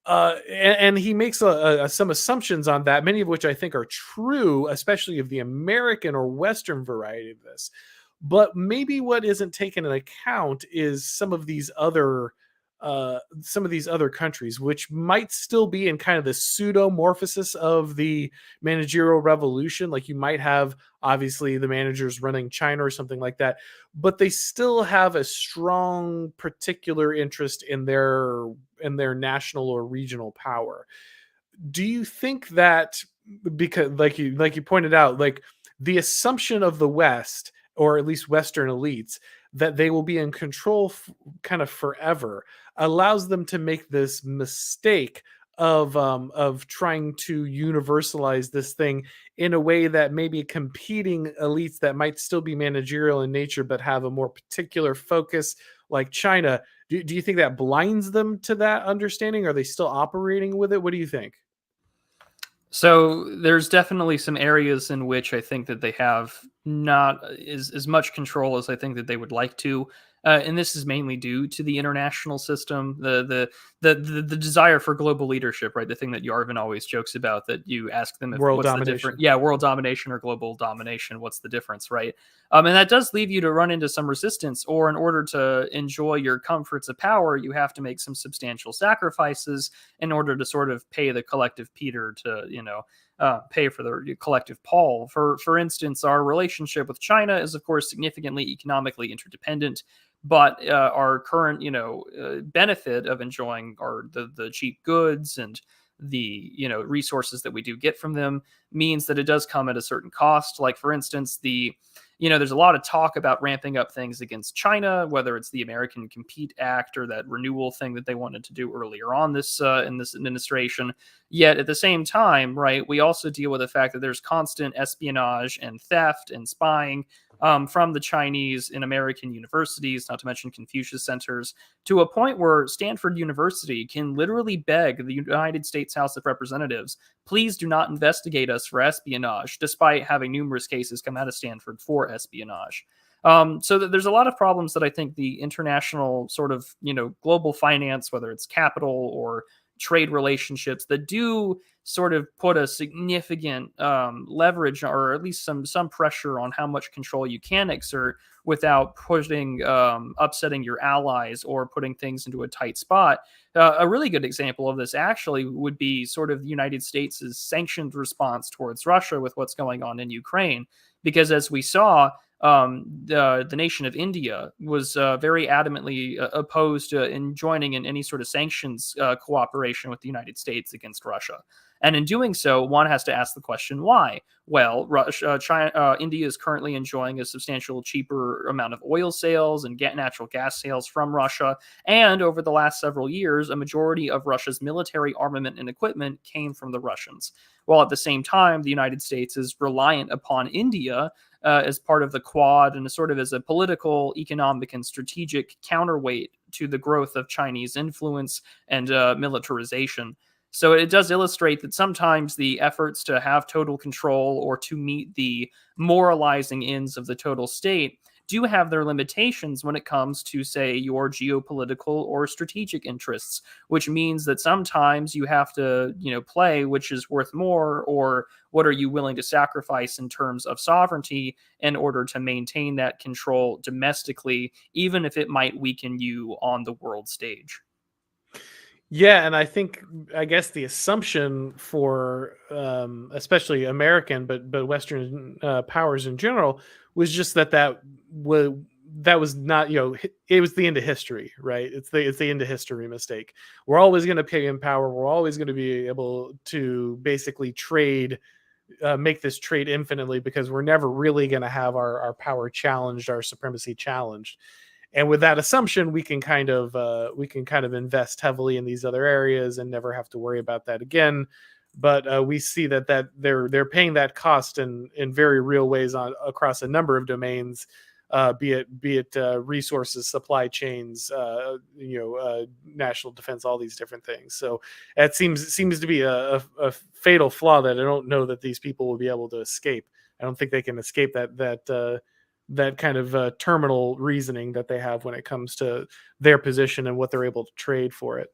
S1: And he makes some assumptions on that, many of which I think are true, especially of the American or Western variety of this. But maybe what isn't taken into account is some of these other countries, which might still be in kind of the pseudomorphosis of the managerial revolution. Like you might have obviously the managers running China or something like that, but they still have a strong particular interest in their national or regional power. Do you think that, because like you pointed out, like the assumption of the West, or at least Western elites, that they will be in control kind of forever, allows them to make this mistake of trying to universalize this thing in a way that maybe competing elites that might still be managerial in nature but have a more particular focus, like China? Do you think that blinds them to that understanding? Are they still operating with it? What do you think?
S2: So there's definitely some areas in which I think that they have not as much control as I think that they would like to, and this is mainly due to the international system, the desire for global leadership, right? The thing that Yarvin always jokes about, that you ask them if
S1: World
S2: what's the difference?
S1: domination.
S2: Yeah, world domination or global domination? What's the difference, right? And that does leave you to run into some resistance, or in order to enjoy your comforts of power, you have to make some substantial sacrifices in order to sort of pay the collective Peter to, pay for the collective Paul. For instance, our relationship with China is, of course, significantly economically interdependent, but our current, benefit of enjoying the cheap goods and the resources that we do get from them means that it does come at a certain cost. Like, for instance, there's a lot of talk about ramping up things against China, whether it's the American Compete Act or that renewal thing that they wanted to do earlier on this in this administration. Yet at the same time, right, we also deal with the fact that there's constant espionage and theft and spying from the Chinese in American universities, not to mention Confucius centers, to a point where Stanford University can literally beg the United States House of Representatives, please do not investigate us for espionage, despite having numerous cases come out of Stanford for espionage. So that there's a lot of problems that I think the international sort of, global finance, whether it's capital or trade relationships, that do sort of put a significant leverage, or at least some pressure on how much control you can exert without upsetting your allies or putting things into a tight spot. A really good example of this actually would be sort of the United States' sanctioned response towards Russia with what's going on in Ukraine, because as we saw, the nation of India was very adamantly opposed to in joining in any sort of sanctions cooperation with the United States against Russia. And in doing so, one has to ask the question, why? Well, India is currently enjoying a substantial cheaper amount of oil sales and natural gas sales from Russia. And over the last several years, a majority of Russia's military armament and equipment came from the Russians. While at the same time, the United States is reliant upon India as part of the Quad and sort of as a political, economic, and strategic counterweight to the growth of Chinese influence and militarization. So it does illustrate that sometimes the efforts to have total control or to meet the moralizing ends of the total state do have their limitations when it comes to, say, your geopolitical or strategic interests, which means that sometimes you have to, play which is worth more, or what are you willing to sacrifice in terms of sovereignty in order to maintain that control domestically, even if it might weaken you on the world stage.
S1: Yeah, and I guess the assumption for especially American, but Western powers in general, was just that was not, it was the end of history, right? It's the end of history mistake. We're always going to pay in power. We're always going to be able to basically trade, make this trade infinitely, because we're never really going to have our power challenged, our supremacy challenged. And with that assumption, we can kind of invest heavily in these other areas and never have to worry about that again. But we see that they're paying that cost in very real ways on across a number of domains, be it resources, supply chains, national defense, all these different things. So that seems to be a fatal flaw that I don't know that these people will be able to escape. I don't think they can escape that kind of terminal reasoning that they have when it comes to their position and what they're able to trade for it.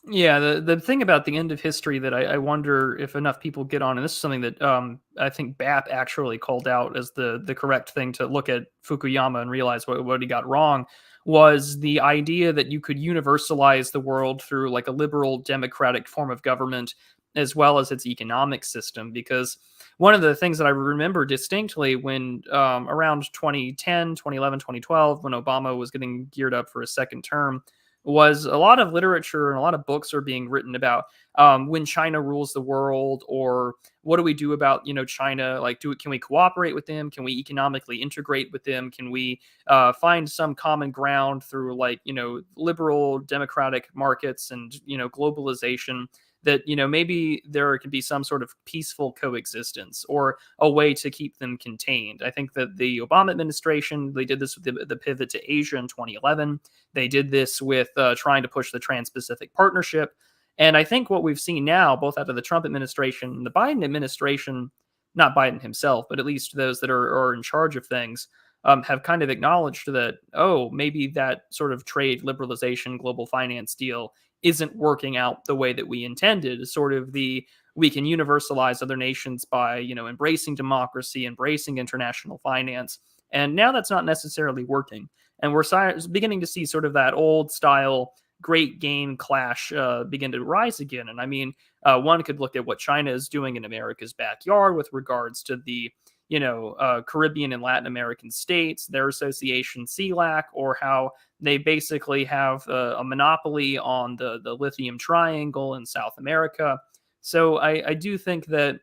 S2: Yeah, the thing about the end of history that I wonder if enough people get on, and this is something that I think BAP actually called out as the correct thing to look at Fukuyama and realize what he got wrong, was the idea that you could universalize the world through like a liberal democratic form of government as well as its economic system. Because one of the things that I remember distinctly when around 2010, 2011, 2012, when Obama was getting geared up for a second term, was a lot of literature and a lot of books are being written about when China rules the world, or what do we do about China? Like, can we cooperate with them? Can we economically integrate with them? Can we find some common ground through liberal democratic markets and globalization? That maybe there could be some sort of peaceful coexistence or a way to keep them contained. I think that the Obama administration, they did this with the pivot to Asia in 2011. They did this with trying to push the Trans-Pacific Partnership. And I think what we've seen now, both out of the Trump administration and the Biden administration, not Biden himself, but at least those that are in charge of things, have kind of acknowledged that, oh, maybe that sort of trade liberalization, global finance deal isn't working out the way that we intended. Sort of we can universalize other nations by, embracing democracy, embracing international finance. And now that's not necessarily working. And we're beginning to see sort of that old style great game clash begin to rise again. And I mean, one could look at what China is doing in America's backyard with regards to the Caribbean and Latin American states, their association CELAC, or how they basically have a monopoly on the lithium triangle in South America. So I do think that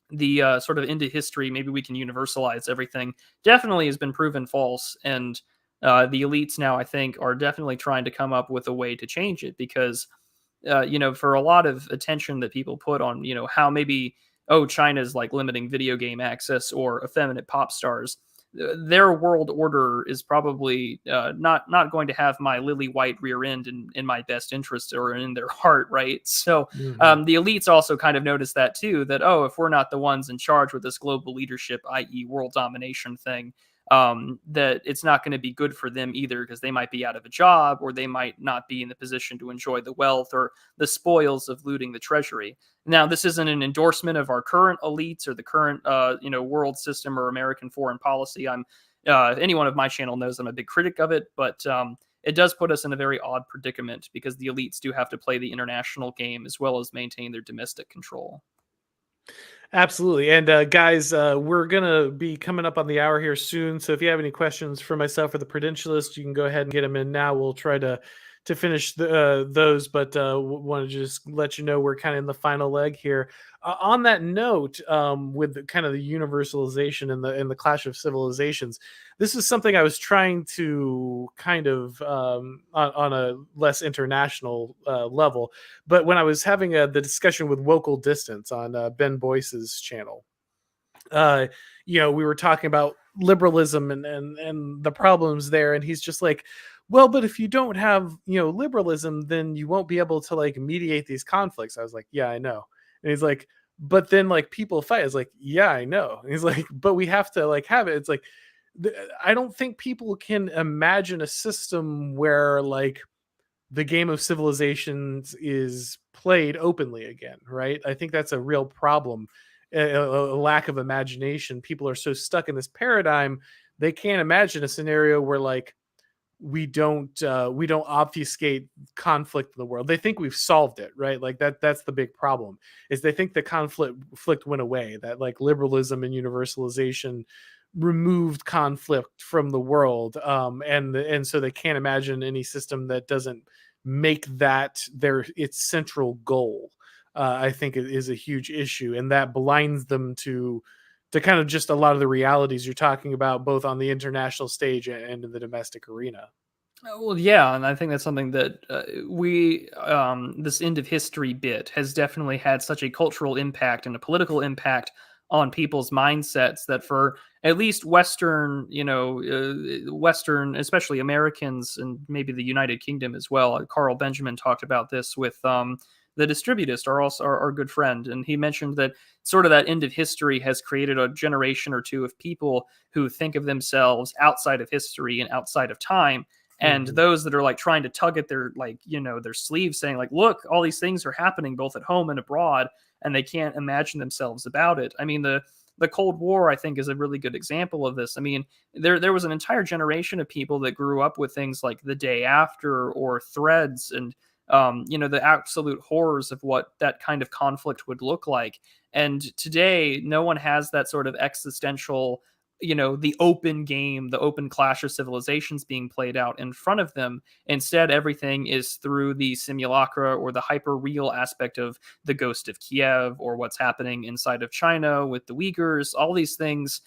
S2: the sort of into history, maybe we can universalize everything, definitely has been proven false. And the elites now, I think, are definitely trying to come up with a way to change it, because for a lot of attention that people put on, how maybe, oh, China's like limiting video game access or effeminate pop stars. Their world order is probably not going to have my lily white rear end in my best interest or in their heart, right? So
S1: Mhm.
S2: the elites also kind of notice that too, that, oh, if we're not the ones in charge with this global leadership, i.e. world domination thing, that it's not going to be good for them either, because they might be out of a job, or they might not be in the position to enjoy the wealth or the spoils of looting the treasury. Now, this isn't an endorsement of our current elites or the current, world system or American foreign policy. Anyone of my channel knows I'm a big critic of it, but it does put us in a very odd predicament, because the elites do have to play the international game as well as maintain their domestic control.
S1: Absolutely. And guys, we're gonna be coming up on the hour here soon. So if you have any questions for myself or the Prudentialist, you can go ahead and get them in now. We'll try to finish those, but want to just let you know we're kind of in the final leg here. On that note, with kind of the universalization and the clash of civilizations, this is something I was trying to kind of on a less international level, but when I was having the discussion with Wocal Distance on Ben Boyce's channel, uh, we were talking about liberalism and the problems there, and he's just like, well, but if you don't have liberalism, then you won't be able to like mediate these conflicts. I was like, yeah, I know. And he's like, but then like people fight. I was like, yeah, I know. And he's like, but we have to like have it. It's like I don't think people can imagine a system where like the game of civilizations is played openly again, right? I think that's a real problem. A lack of imagination. People are so stuck in this paradigm, they can't imagine a scenario where like we don't obfuscate conflict in the world. They think we've solved it, right? Like that's the big problem. Is they think the conflict went away, that like liberalism and universalization removed conflict from the world, and so they can't imagine any system that doesn't make that its central goal. I think it is a huge issue, and that blinds them to kind of just a lot of the realities you're talking about, both on the international stage and in the domestic arena.
S2: Well, yeah, and I think that's something that this end of history bit has definitely had such a cultural impact and a political impact on people's mindsets that for at least Western, Western, especially Americans and maybe the United Kingdom as well. Carl Benjamin talked about this with the distributist, our good friend, and he mentioned that sort of that end of history has created a generation or two of people who think of themselves outside of history and outside of time, and
S1: Mhm.
S2: those that are like trying to tug at their their sleeves saying like, look, all these things are happening both at home and abroad, and they can't imagine themselves about it. I mean, the Cold War, I think, is a really good example of this. I mean, there was an entire generation of people that grew up with things like The Day After or Threads, and the absolute horrors of what that kind of conflict would look like. And today, no one has that sort of existential, the open game, the open clash of civilizations being played out in front of them. Instead, everything is through the simulacra or the hyper real aspect of the ghost of Kiev, or what's happening inside of China with the Uyghurs. All these things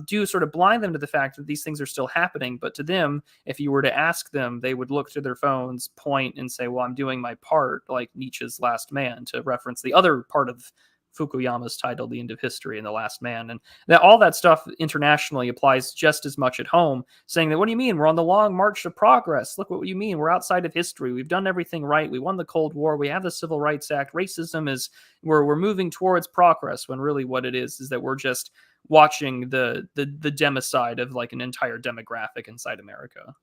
S2: do sort of blind them to the fact that these things are still happening. But to them, if you were to ask them, they would look to their phones, point, and say, well, I'm doing my part, like Nietzsche's Last Man, to reference the other part of Fukuyama's title, The End of History and The Last Man. And that all that stuff internationally applies just as much at home, saying that, what do you mean? We're on the long march to progress. Look what you mean. We're outside of history. We've done everything right. We won the Cold War. We have the Civil Rights Act. Racism is, we're moving towards progress, when really what it is that we're just watching the democide of like an entire demographic inside America.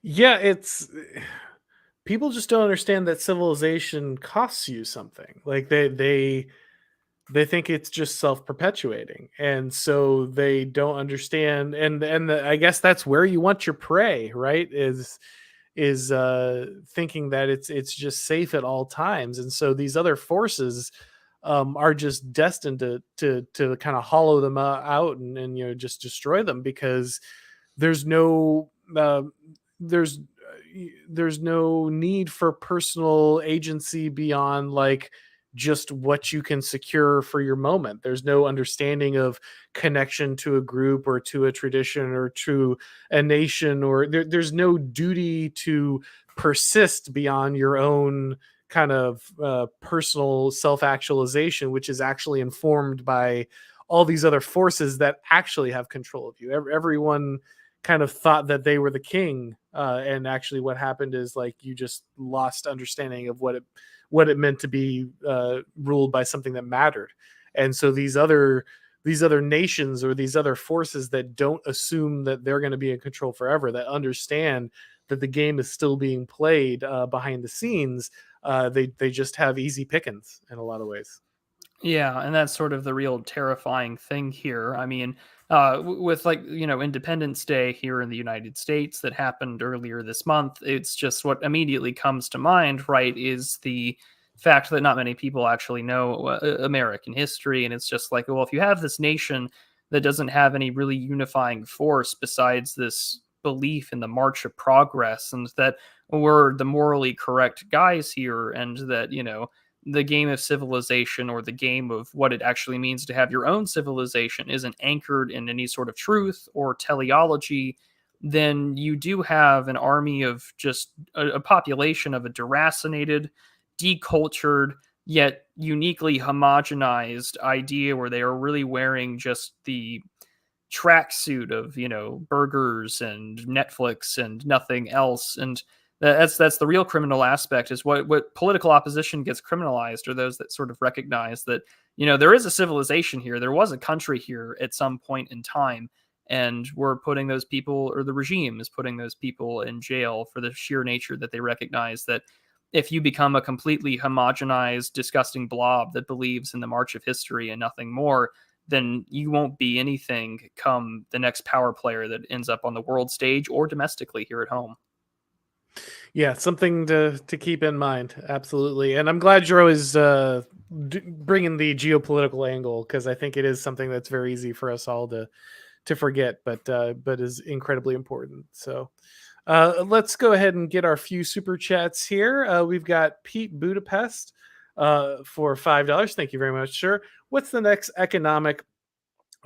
S1: Yeah, it's people just don't understand that civilization costs you something. Like they think it's just self-perpetuating, and so they don't understand. And I guess that's where you want your prey, right? Is thinking that it's just safe at all times, and so these other forces are just destined to kind of hollow them out and just destroy them, because there's no uh, there's there's no need for personal agency beyond like just what you can secure for your moment. There's no understanding of connection to a group or to a tradition or to a nation, or there's no duty to persist beyond your own kind of personal self-actualization, which is actually informed by all these other forces that actually have control of you. Everyone kind of thought that they were the king, and actually what happened is like you just lost understanding of what it meant to be ruled by something that mattered. And so these other nations or these other forces that don't assume that they're going to be in control forever, that understand that the game is still being played behind the scenes, they just have easy pickings in a lot of ways.
S2: Yeah, and that's sort of the real terrifying thing here. I mean, with like, Independence Day here in the United States that happened earlier this month, it's just what immediately comes to mind, right? Is the fact that not many people actually know American history. And it's just like, well, if you have this nation that doesn't have any really unifying force besides this belief in the march of progress and that we're the morally correct guys here, and that, the game of civilization, or the game of what it actually means to have your own civilization, isn't anchored in any sort of truth or teleology, then you do have an army of just a population of a deracinated, decultured, yet uniquely homogenized idea where they are really wearing just the tracksuit of, burgers and Netflix and nothing else. And that's the real criminal aspect, is what political opposition gets criminalized, or those that sort of recognize that, there is a civilization here, there was a country here at some point in time, and we're putting those people, or the regime is putting those people in jail for the sheer nature that they recognize that if you become a completely homogenized, disgusting blob that believes in the march of history and nothing more, then you won't be anything come the next power player that ends up on the world stage or domestically here at home.
S1: Yeah, something to keep in mind. Absolutely, and I'm glad you're always bringing the geopolitical angle, because I think it is something that's very easy for us all to forget, but is incredibly important. So let's go ahead and get our few super chats here. We've got Pete Budapest for $5. Thank you very much, sir. What's the next economic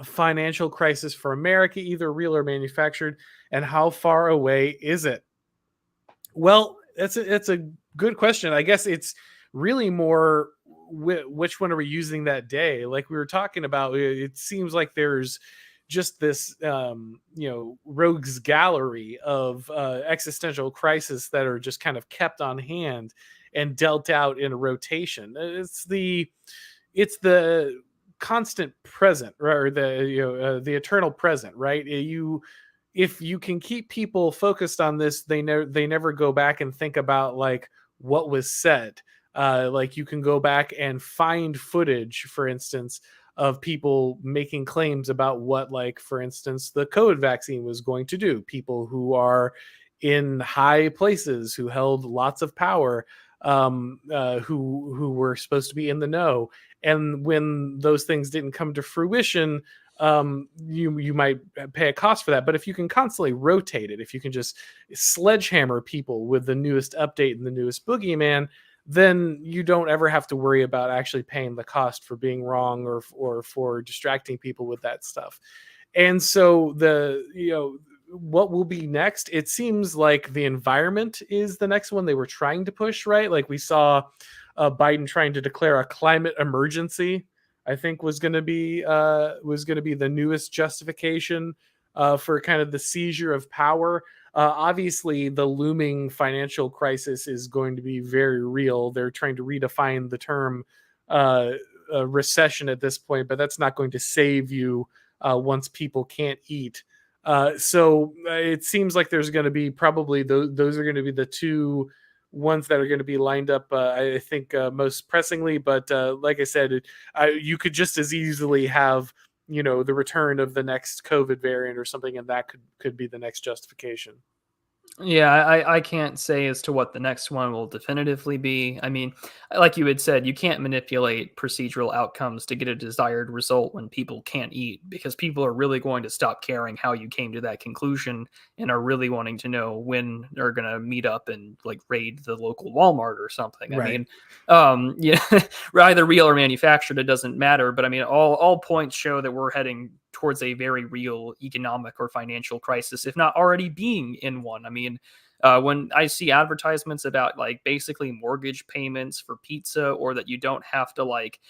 S1: financial crisis for America, either real or manufactured, and how far away is it? Well, it's a good question. I guess it's really more which one are we using that day? Like we were talking about, it seems like there's just this rogues gallery of existential crisis that are just kind of kept on hand and dealt out in a rotation. It's the constant present, right? Or the eternal present, right? If you can keep people focused on this, they never go back and think about like what was said. Like you can go back and find footage, for instance, of people making claims about what, like, for instance, the COVID vaccine was going to do. People who are in high places, who held lots of power, who were supposed to be in the know, and when those things didn't come to fruition, you might pay a cost for that. But if you can constantly rotate it, if you can just sledgehammer people with the newest update and the newest boogeyman, then you don't ever have to worry about actually paying the cost for being wrong, or for distracting people with that stuff. And so what will be next? It seems like the environment is the next one they were trying to push, right? Like we saw Biden trying to declare a climate emergency. I think was going to be the newest justification for kind of the seizure of power. Obviously, the looming financial crisis is going to be very real. They're trying to redefine the term recession at this point, but that's not going to save you once people can't eat. So it seems like there's going to be probably those are going to be the two ones that are going to be lined up, I think, most pressingly. But like I said, you could just as easily have the return of the next COVID variant or something, and that could be the next justification.
S2: Yeah, I can't say as to what the next one will definitively be. I mean, like you had said, you can't manipulate procedural outcomes to get a desired result when people can't eat, because people are really going to stop caring how you came to that conclusion and are really wanting to know when they're going to meet up and like raid the local Walmart or something. I
S1: Right.
S2: mean, yeah, either real or manufactured, it doesn't matter. But I mean, all points show that we're heading towards a very real economic or financial crisis, if not already being in one. I mean, when I see advertisements about like basically mortgage payments for pizza, or that you don't have to like,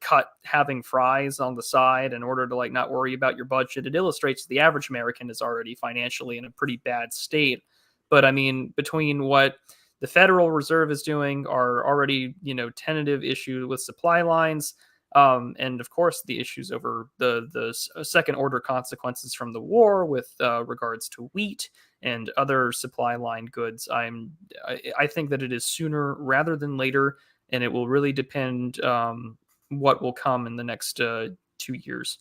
S2: cut having fries on the side in order to like not worry about your budget, it illustrates the average American is already financially in a pretty bad state. But I mean, between what the Federal Reserve is doing, are already, tentative issue with supply lines, and of course the issues over the second order consequences from the war with regards to wheat and other supply line goods. I think that it is sooner rather than later, and it will really depend what will come in the next 2 years.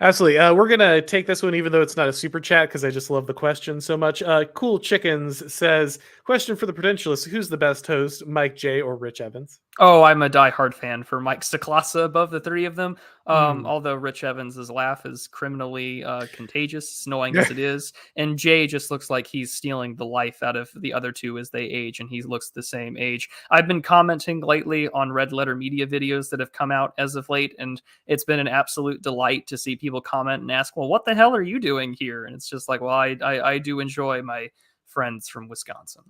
S1: Absolutely. We're gonna take this one, even though it's not a super chat, because I just love the question so much. Cool Chickens says, "Question for the Prudentialist: Who's the best host, Mike J or Rich Evans?"
S2: Oh, I'm a diehard fan for Mike Stacklasa above the three of them.
S1: Mm.
S2: Although Rich Evans's laugh is criminally contagious, annoying
S1: Yeah.
S2: as it is, and Jay just looks like he's stealing the life out of the other two as they age, and he looks the same age. I've been commenting lately on Red Letter Media videos that have come out as of late, and it's been an absolute delight to see people comment and ask, "Well, what the hell are you doing here?" And it's just like, well, I do enjoy my friends from Wisconsin.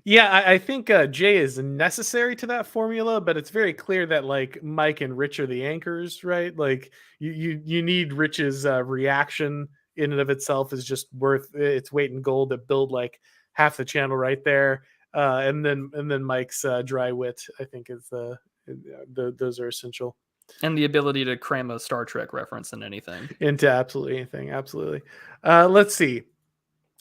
S1: Yeah, I think Jay is necessary to that formula, but it's very clear that like Mike and Rich are the anchors, right? Like you need Rich's reaction in and of itself is just worth its weight in gold to build like half the channel right there, and then Mike's dry wit, I think, is those are essential
S2: And the ability to cram a Star Trek reference in anything.
S1: into absolutely anything. Absolutely. Let's see.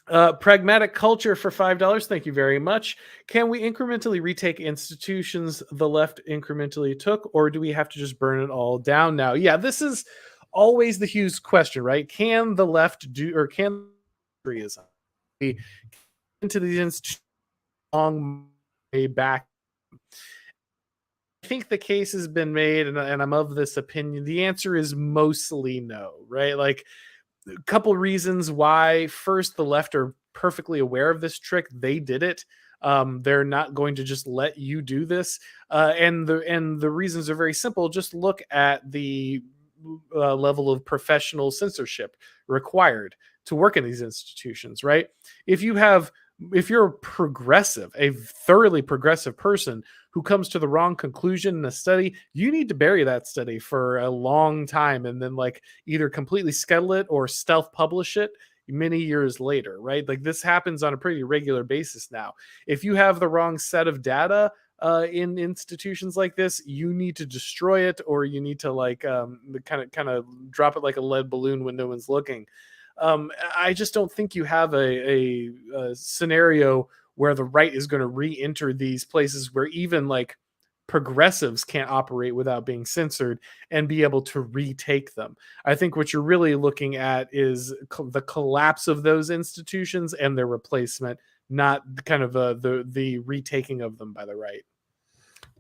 S1: Pragmatic culture for $5. Thank you very much. Can we incrementally retake institutions the left incrementally took, or do we have to just burn it all down now? Yeah, this is always the huge question, right? Can the left do, or can we into these institutions long way back? I think the case has been made, and I'm of this opinion. The answer is mostly no, right? Like couple reasons why. First, the left are perfectly aware of this trick. They did it. They're not going to just let you do this. And the reasons are very simple. Just look at the level of professional censorship required to work in these institutions, right? If you have if you're a progressive, a thoroughly progressive person who comes to the wrong conclusion in a study, you need to bury that study for a long time and then like either completely scuttle it or stealth publish it many years later, right? Like this happens on a pretty regular basis now. If you have the wrong set of data in institutions like this, you need to destroy it, or you need to like kind of drop it like a lead balloon when no one's looking. I just don't think you have a scenario where the right is going to re-enter these places where even like progressives can't operate without being censored and be able to retake them. I think what you're really looking at is the collapse of those institutions and their replacement, not kind of the retaking of them by the right.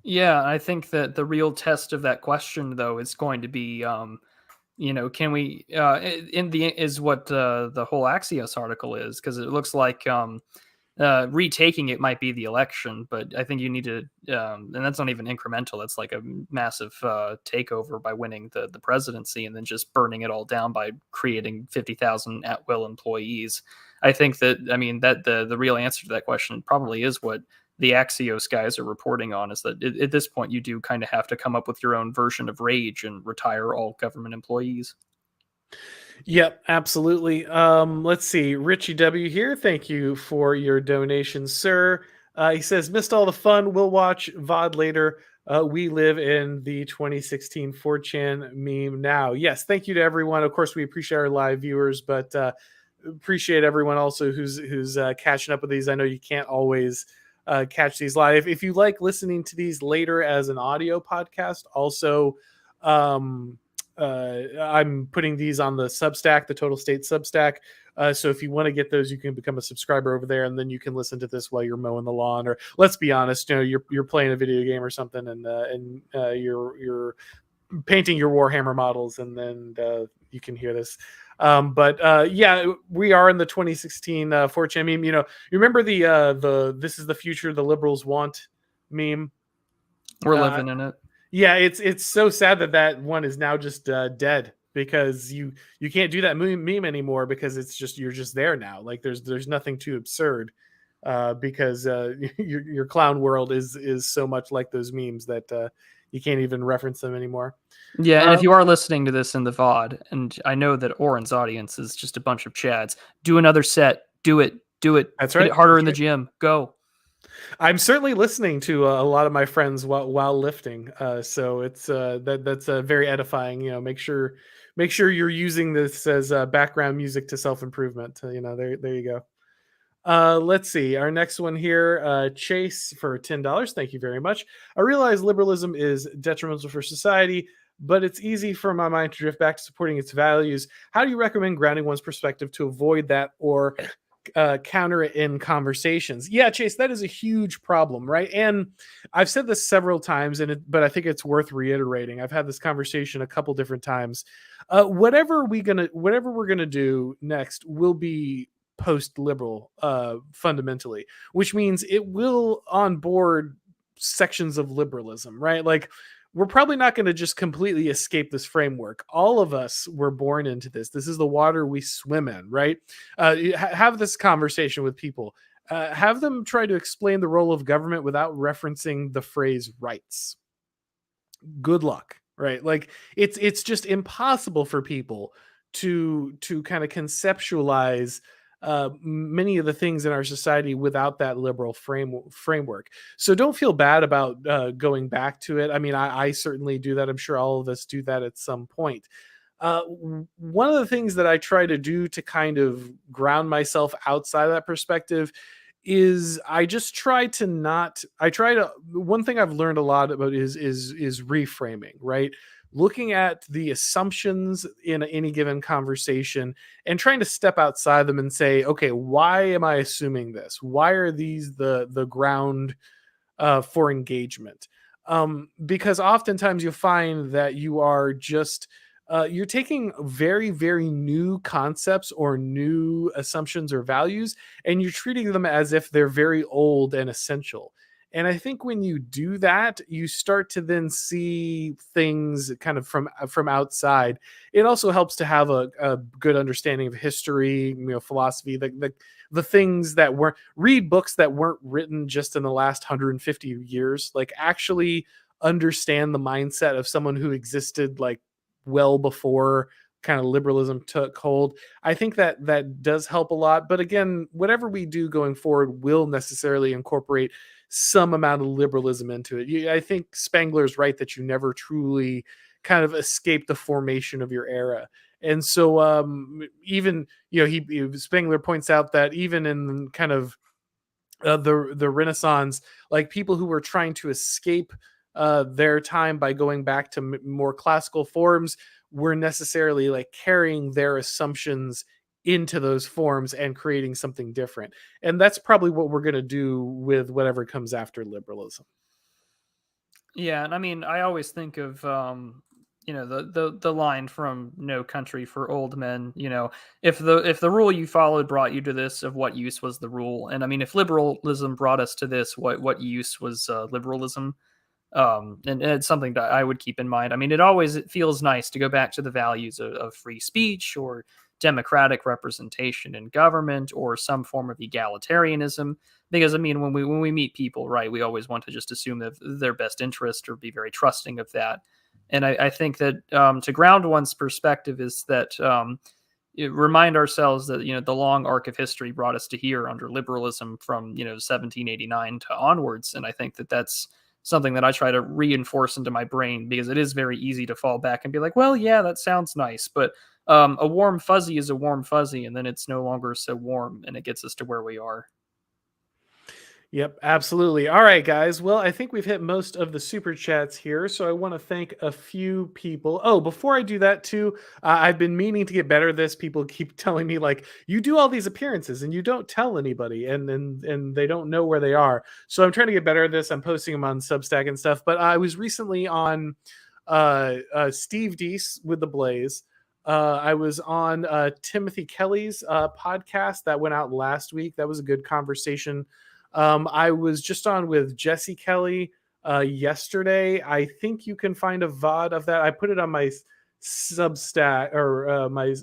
S2: Yeah, I think that the real test of that question, though, is going to be, can we, in the is what the whole Axios article is, because it looks like retaking it might be the election, but I think you need to, and that's not even incremental. That's like a massive takeover by winning the presidency, and then just burning it all down by creating 50,000 at will employees. I think that, I mean, that the real answer to that question probably is what the Axios guys are reporting on, is that at this point you do kind of have to come up with your own version of rage and retire all government employees.
S1: Yep, absolutely. Let's see. Richie W here. Thank you for your donation, sir. He says, missed all the fun. We'll watch VOD later. We live in the 2016 4chan meme now. Yes, thank you to everyone. Of course, we appreciate our live viewers, but appreciate everyone also who's catching up with these. I know you can't always catch these live. If you like listening to these later as an audio podcast, also I'm putting these on the Substack, the Total State Substack. So if you want to get those, you can become a subscriber over there, and then you can listen to this while you're mowing the lawn, or let's be honest, you're playing a video game or something, and you're painting your Warhammer models, and then you can hear this. But yeah, we are in the 2016 4chan meme. You remember the "This is the future the liberals want" meme?
S2: We're
S1: Uh,
S2: living in it.
S1: yeah, it's so sad that one is now just dead, because you can't do that meme anymore, because it's just you're just there now. Like there's nothing too absurd, because your clown world is so much like those memes that you can't even reference them anymore.
S2: Yeah, and if
S1: Um,
S2: you are listening to this in the VOD, and I know that Auron's audience is just a bunch of Chads, do another set. Do it. Do it.
S1: that's
S2: Hit
S1: right.
S2: it harder
S1: That's
S2: in the
S1: right.
S2: gym. Go.
S1: I'm certainly listening to a lot of my friends while lifting, so it's that's very edifying. Make sure you're using this as background music to self improvement. There you go. Let's see. Our next one here, Chase for $10. Thank you very much. I realize liberalism is detrimental for society, but it's easy for my mind to drift back to supporting its values. How do you recommend grounding one's perspective to avoid that or counter it in conversations? Yeah, Chase, that is a huge problem, right? And I've said this several times, but I think it's worth reiterating. I've had this conversation a couple different times. Whatever we're gonna do next will be post-liberal, fundamentally, which means it will onboard sections of liberalism, right? Like, we're probably not going to just completely escape this framework. All of us were born into this. This is the water we swim in, right? Have this conversation with people. Have them try to explain the role of government without referencing the phrase rights. Good luck, right? Like, it's just impossible for people to kind of conceptualize many of the things in our society without that liberal framework. So don't feel bad about going back to it. I mean, I certainly do that. I'm sure all of us do that at some point. One of the things that I try to do to kind of ground myself outside of that perspective is I just try to not I try to one thing I've learned a lot about is reframing, right? Looking at the assumptions in any given conversation and trying to step outside them and say, okay, why am I assuming this? Why are these the ground for engagement? Because oftentimes you'll find that you are just you're taking very, very new concepts or new assumptions or values, and you're treating them as if they're very old and essential. And I think when you do that, you start to then see things kind of from outside. It also helps to have a good understanding of history, philosophy, the things that weren't read books that weren't written just in the last 150 years. Like, actually understand the mindset of someone who existed like well before kind of liberalism took hold. I think that that does help a lot. But again, whatever we do going forward will necessarily incorporate some amount of liberalism into it. I think Spangler's right that you never truly kind of escape the formation of your era. And so even Spangler points out that even in kind of the Renaissance, like people who were trying to escape their time by going back to more classical forms were necessarily like carrying their assumptions into those forms and creating something different. And that's probably what we're going to do with whatever comes after liberalism.
S2: Yeah, and I mean, I always think of the line from No Country for Old Men. If the rule you followed brought you to this, of what use was the rule? And I mean, if liberalism brought us to this, what use was liberalism? And it's something that I would keep in mind. I mean, it feels nice to go back to the values of free speech or democratic representation in government or some form of egalitarianism. Because I mean, when we meet people, right, we always want to just assume that their best interest or be very trusting of that. And I think that to ground one's perspective is that remind ourselves that the long arc of history brought us to here under liberalism from 1789 to onwards. And I think that that's something that I try to reinforce into my brain, because it is very easy to fall back and be like, well, yeah, that sounds nice, but a warm fuzzy is a warm fuzzy, and then it's no longer so warm, and it gets us to where we are.
S1: Yep, absolutely. All right, guys. Well, I think we've hit most of the super chats here, so I want to thank a few people. Oh, before I do that too, I've been meaning to get better at this. People keep telling me like, you do all these appearances and you don't tell anybody, and they don't know where they are. So I'm trying to get better at this. I'm posting them on Substack and stuff. But I was recently on Steve Deese with the Blaze. I was on Timothy Kelly's podcast that went out last week. That was a good conversation. I was just on with Jesse Kelly yesterday. I think you can find a VOD of that. I put it on my Substack or my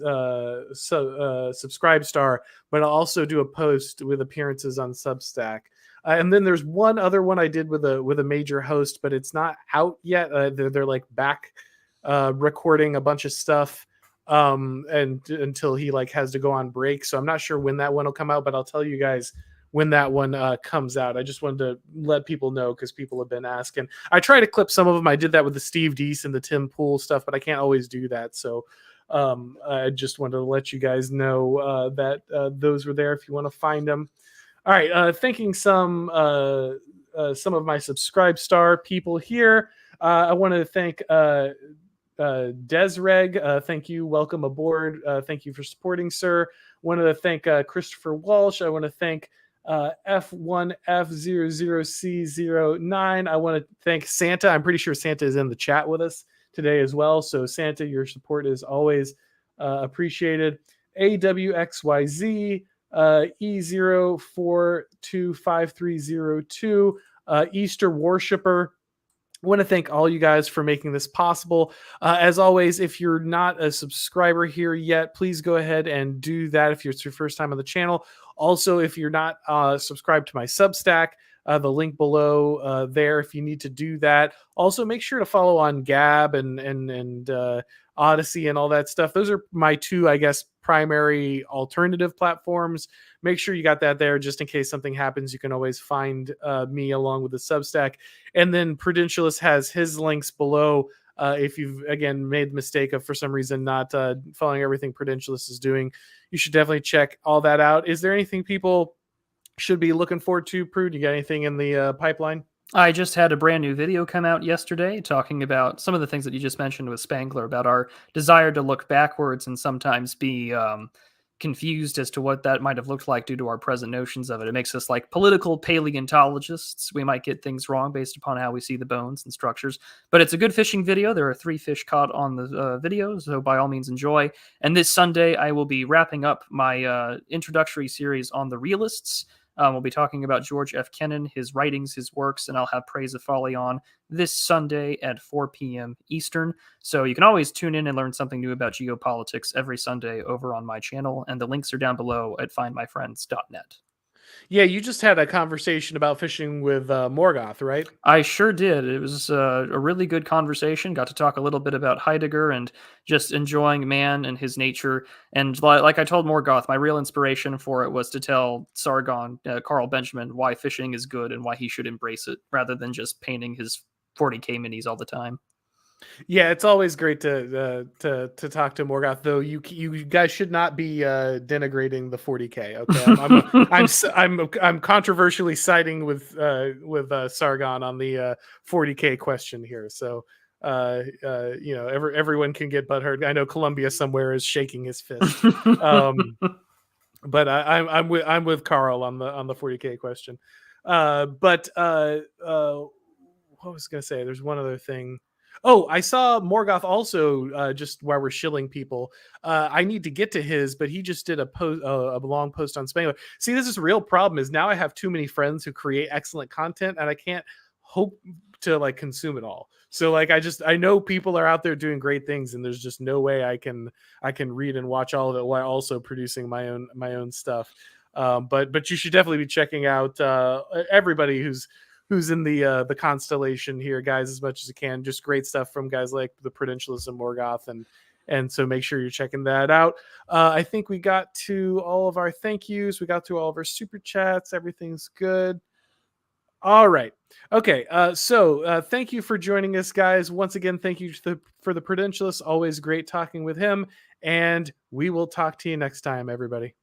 S1: Subscribe Star, but I'll also do a post with appearances on Substack. And then there's one other one I did with a major host, but it's not out yet. They're like back recording a bunch of stuff and until he like has to go on break. So I'm not sure when that one will come out, but I'll tell you guys when that one comes out. I just wanted to let people know because people have been asking. I try to clip some of them. I did that with the Steve Deese and the Tim Pool stuff, but I can't always do that. So I just wanted to let you guys know that those were there if you want to find them. All right, thanking some of my Subscribe Star people here. I want to thank Desreg, thank you. Welcome aboard. Thank you for supporting, sir. Want to thank Christopher Walsh. I want to thank F1F00C09. I want to thank Santa. I'm pretty sure Santa is in the chat with us today as well. So, Santa, your support is always appreciated. AWXYZ, E0425302, Easter Worshipper. I want to thank all you guys for making this possible. As always, if you're not a subscriber here yet, please go ahead and do that if it's your first time on the channel. Also, if you're not subscribed to my Substack, the link below there if you need to do that. Also, make sure to follow on Gab and Odyssey and all that stuff. Those are my two, I guess, primary alternative platforms. Make sure you got that there just in case something happens. You can always find me along with the Substack. And then Prudentialist has his links below. If you've, again, made the mistake of, for some reason, not following everything Prudentialist is doing, you should definitely check all that out. Is there anything people should be looking forward to, Prude? You got anything in the pipeline?
S2: I just had a brand new video come out yesterday talking about some of the things that you just mentioned with Spangler about our desire to look backwards and sometimes be confused as to what that might have looked like due to our present notions of it. It makes us like political paleontologists. We might get things wrong based upon how we see the bones and structures, but it's a good fishing video. There are 3 fish caught on the video, so by all means enjoy. And this Sunday, I will be wrapping up my introductory series on the realists. We'll be talking about George F. Kennan, his writings, his works, and I'll have Praise of Folly on this Sunday at 4 p.m. Eastern. So you can always tune in and learn something new about geopolitics every Sunday over on my channel, and the links are down below at findmyfriends.net.
S1: Yeah, you just had a conversation about fishing with Morgoth, right?
S2: I sure did. It was a really good conversation. Got to talk a little bit about Heidegger and just enjoying man and his nature. And like I told Morgoth, my real inspiration for it was to tell Sargon, Carl Benjamin, why fishing is good and why he should embrace it rather than just painting his 40K minis all the time.
S1: Yeah, it's always great to talk to Morgoth, though. You guys should not be denigrating the 40K. Okay, I'm controversially siding with Sargon on the 40K question here. So everyone can get butthurt. I know Columbia somewhere is shaking his fist, but I'm with Carl on the 40K question. What was I gonna say? There's one other thing. Oh, I saw Morgoth also just while we're shilling people. I need to get to his, but he just did a long post on Spangler. See, this is a real problem. Is now I have too many friends who create excellent content, and I can't hope to like consume it all. So like I know people are out there doing great things, and there's just no way I can read and watch all of it while also producing my own stuff. But you should definitely be checking out everybody who's in the constellation here, guys, as much as you can. Just great stuff from guys like the Prudentialist and Morgoth, and so make sure you're checking that out. I think we got to all of our thank yous. We got to all of our super chats. Everything's good. All right. Okay. So thank you for joining us, guys. Once again, thank you for the Prudentialist. Always great talking with him. And we will talk to you next time, everybody.